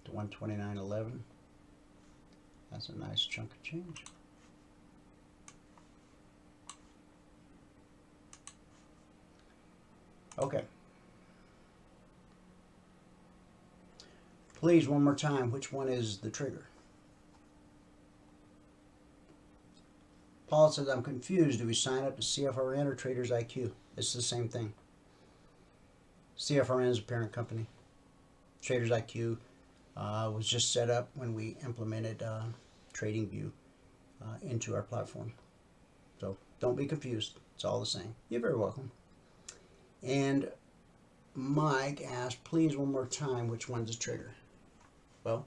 to 129.11, that's a nice chunk of change. Okay. Please, one more time, which one is the trigger? Paul says, I'm confused. Do we sign up to CFRN or Traders IQ? It's the same thing. CFRN is a parent company. Traders IQ was just set up when we implemented TradingView into our platform. So don't be confused. It's all the same. You're very welcome. And Mike asked, please, one more time, which one's the trigger? Well,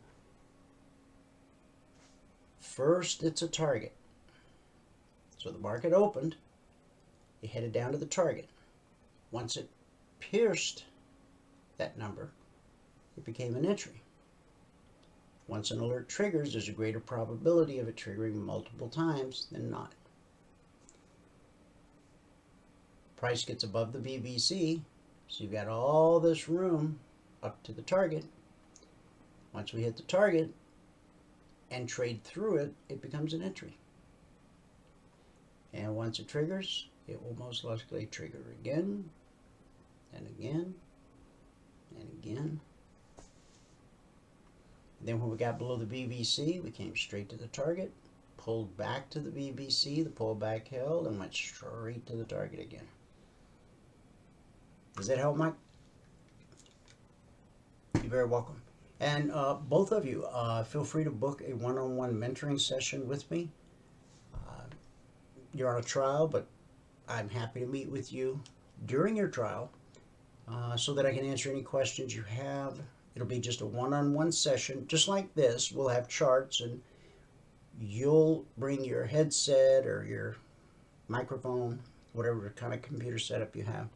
first it's a target. So the market opened, it headed down to the target. Once it pierced that number, it became an entry. Once an alert triggers, there's a greater probability of it triggering multiple times than not. Price gets above the BBC, so you've got all this room up to the target. Once we hit the target and trade through it, it becomes an entry. And once it triggers, it will most likely trigger again and again and again. And then when we got below the BBC, we came straight to the target, pulled back to the BBC, the pullback held, and went straight to the target again. Does that help, Mike? You're very welcome. And both of you, feel free to book a one-on-one mentoring session with me. You're on a trial, but I'm happy to meet with you during your trial so that I can answer any questions you have. It'll be just a one-on-one session, just like this. We'll have charts, and you'll bring your headset or your microphone, whatever kind of computer setup you have.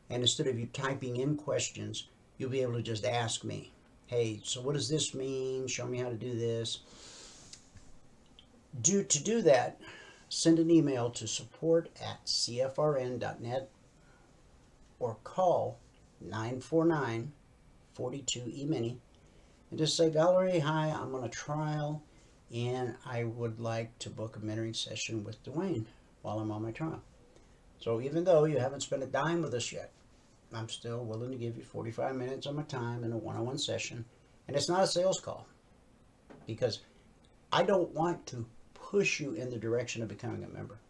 And instead of you typing in questions, you'll be able to just ask me, hey, so what does this mean? Show me how to do this. To do that, send an email to support@cfrn.net or call 949-42-Emini and just say, Valerie, hi, I'm on a trial and I would like to book a mentoring session with Dwayne while I'm on my trial. So even though you haven't spent a dime with us yet, I'm still willing to give you 45 minutes of my time in a one-on-one session. And it's not a sales call because I don't want to push you in the direction of becoming a member.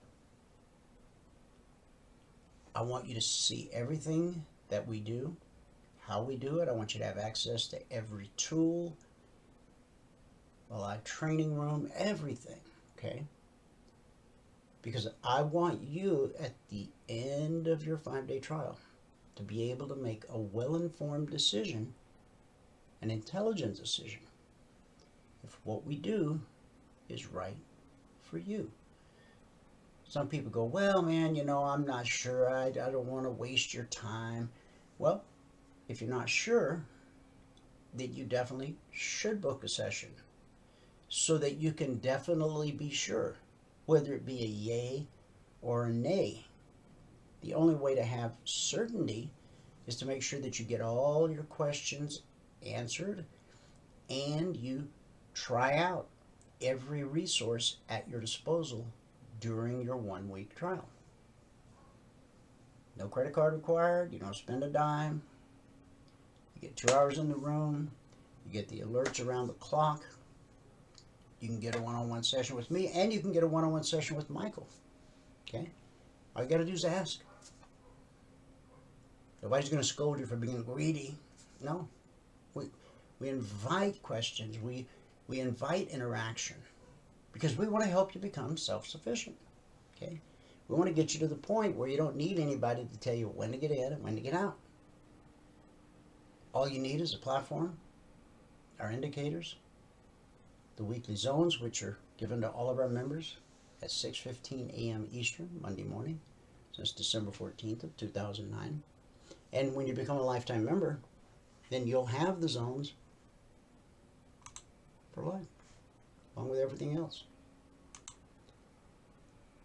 I want you to see everything that we do, how we do it. I want you to have access to every tool, a live training room, everything, okay? Because I want you at the end of your 5-day trial to be able to make a well-informed decision, an intelligent decision, if what we do is right for you. Some people go, well, man, I'm not sure. I don't want to waste your time. Well, if you're not sure, then you definitely should book a session so that you can definitely be sure, whether it be a yay or a nay. The only way to have certainty is to make sure that you get all your questions answered and you try out every resource at your disposal during your 1-week trial. No credit card required. You don't spend a dime. You get 2 hours in the room. You get the alerts around the clock. You can get a one-on-one session with me, and you can get a one-on-one session with Michael. Okay? All you got to do is ask. Nobody's going to scold you for being greedy. No. We invite questions. We invite interaction because we want to help you become self-sufficient. Okay? We want to get you to the point where you don't need anybody to tell you when to get in and when to get out. All you need is a platform, our indicators, the weekly zones, which are given to all of our members at 6:15 a.m. Eastern, Monday morning, since December 14th of 2009. And when you become a lifetime member, then you'll have the zones for life, along with everything else.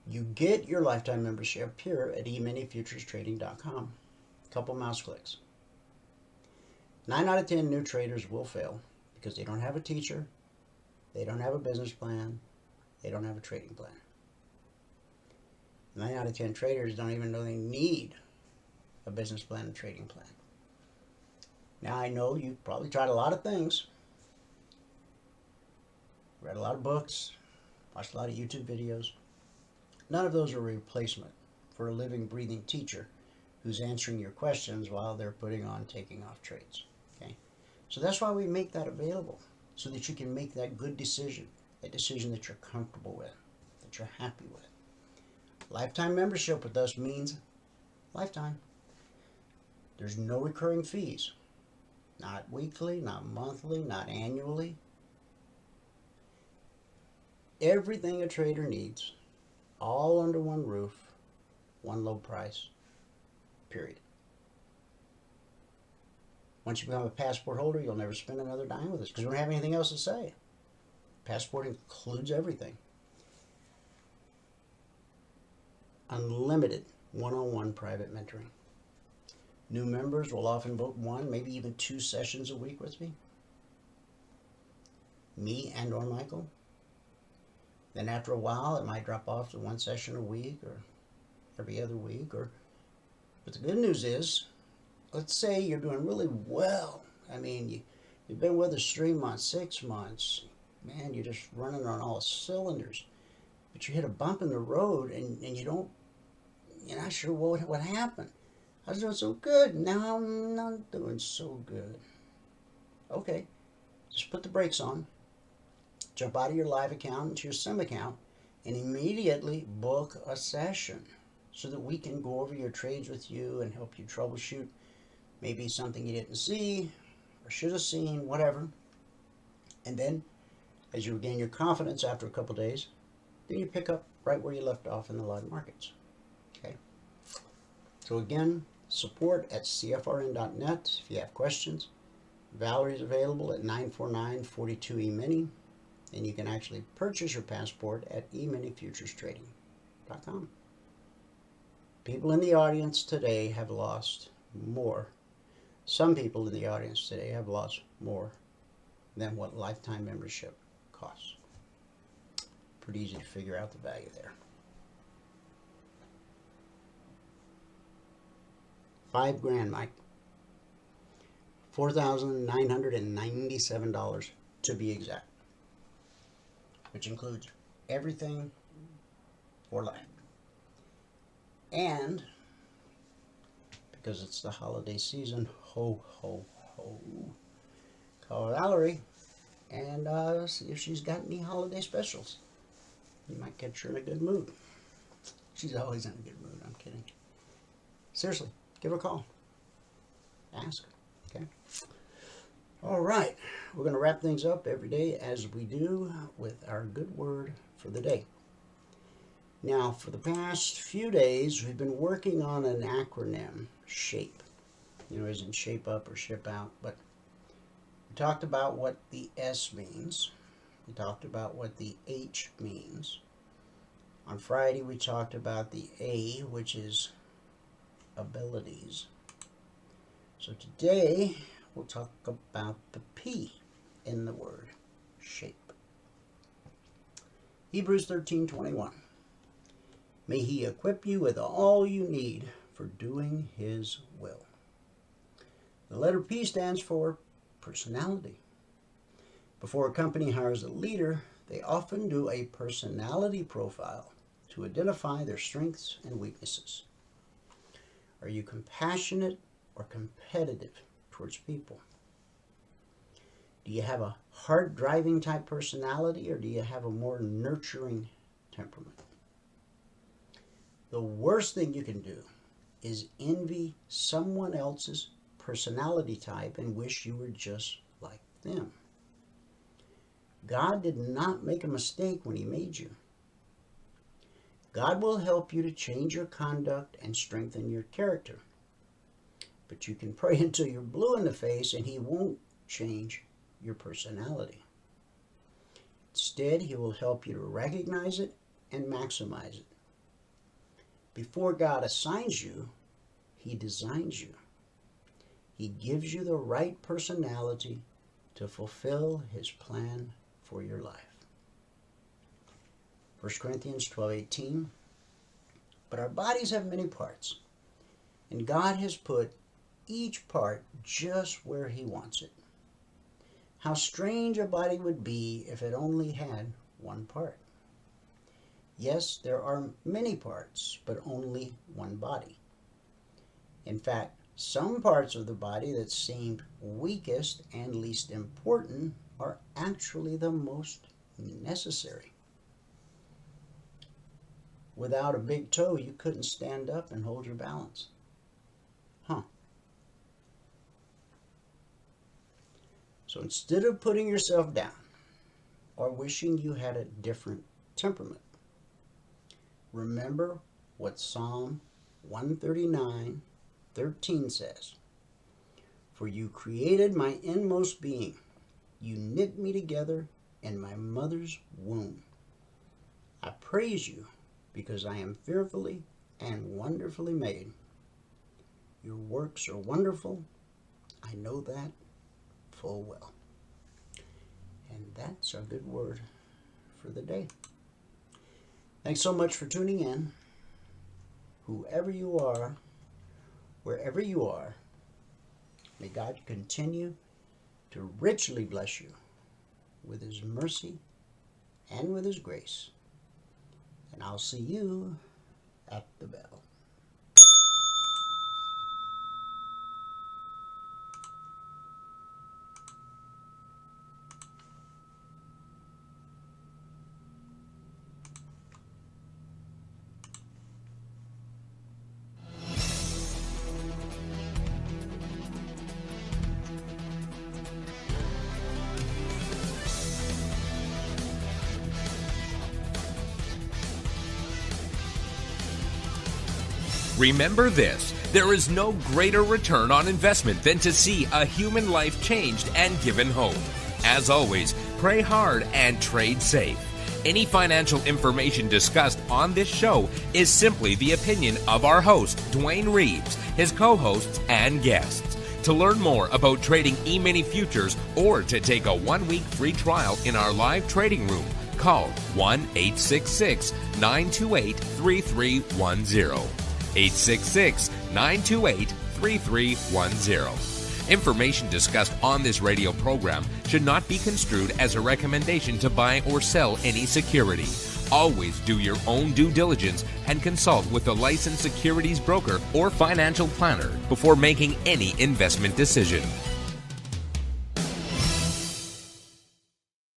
You get your lifetime membership here at eminifuturestrading.com. A couple mouse clicks. 9 out of 10 new traders will fail because they don't have a teacher, they don't have a business plan, they don't have a trading plan. 9 out of 10 traders don't even know they need a business plan and trading plan. Now I know you've probably tried a lot of things, read a lot of books, watched a lot of YouTube videos. None of those are a replacement for a living, breathing teacher who's answering your questions while they're putting on taking off trades. Okay? So that's why we make that available, so that you can make that good decision, a decision that you're comfortable with, that you're happy with. Lifetime membership with us means lifetime. There's no recurring fees. Not weekly, not monthly, not annually. Everything a trader needs, all under one roof, one low price, period. Once you become a passport holder, you'll never spend another dime with us because we don't have anything else to say. Passport includes everything. Unlimited one-on-one private mentoring. New members will often book 1, maybe even 2 sessions a week with me and or Michael. Then after a while, it might drop off to 1 session a week or every other week. But the good news is, let's say you're doing really well. I mean, you've been with us 3 months, 6 months. Man, you're just running on all cylinders. But you hit a bump in the road and you're not sure what happened. I was doing so good. Now I'm not doing so good. Okay, just put the brakes on. Jump out of your live account into your sim account and immediately book a session so that we can go over your trades with you and help you troubleshoot maybe something you didn't see or should have seen, whatever. And then as you regain your confidence after a couple days, then you pick up right where you left off in the live markets. Okay. So again, support at cfrn.net if you have questions. Valerie's available at 949-42-EMINI, and you can actually purchase your passport at eminifuturestrading.com. People in the audience today have lost more. Some people in the audience today have lost more than what lifetime membership costs. Pretty easy to figure out the value there. $5,000, Mike. $4,997 to be exact, which includes everything for life. And because it's the holiday season, ho, ho, ho, call Valerie and see if she's got any holiday specials. You might catch her in a good mood. She's always in a good mood. I'm kidding. Seriously, give her a call. Ask her. Okay? All right. We're going to wrap things up every day as we do with our good word for the day. Now, for the past few days, we've been working on an acronym, SHAPE. As in shape up or ship out. But we talked about what the S means. We talked about what the H means. On Friday, we talked about the A, which is abilities. So today, we'll talk about the P in the word shape. Hebrews 13:21. May he equip you with all you need for doing his will. The letter P stands for personality. Before a company hires a leader, they often do a personality profile to identify their strengths and weaknesses. Are you compassionate or competitive towards people? Do you have a hard-driving type personality, or do you have a more nurturing temperament? The worst thing you can do is envy someone else's personality type and wish you were just like them. God did not make a mistake when he made you. God will help you to change your conduct and strengthen your character. But you can pray until you're blue in the face and he won't change your personality. Instead, he will help you to recognize it and maximize it. Before God assigns you, he designs you. He gives you the right personality to fulfill his plan for your life. 1 Corinthians 12:18. But our bodies have many parts, and God has put each part just where He wants it. How strange a body would be if it only had one part. Yes, there are many parts, but only one body. In fact, some parts of the body that seemed weakest and least important are actually the most necessary. Without a big toe, you couldn't stand up and hold your balance. So instead of putting yourself down or wishing you had a different temperament, remember what Psalm 139:13 says. For you created my inmost being. You knit me together in my mother's womb. I praise you because I am fearfully and wonderfully made. Your works are wonderful. I know that full well. And that's our good word for the day. Thanks so much for tuning in. Whoever you are, wherever you are, may God continue to richly bless you with His mercy and with His grace. And I'll see you at the bell. Remember this, there is no greater return on investment than to see a human life changed and given hope. As always, pray hard and trade safe. Any financial information discussed on this show is simply the opinion of our host, Dwayne Reeves, his co-hosts, and guests. To learn more about trading E-mini futures or to take a 1-week free trial in our live trading room, call 1-866-928-3310. 866-928-3310. Information discussed on this radio program should not be construed as a recommendation to buy or sell any security. Always do your own due diligence and consult with a licensed securities broker or financial planner before making any investment decision.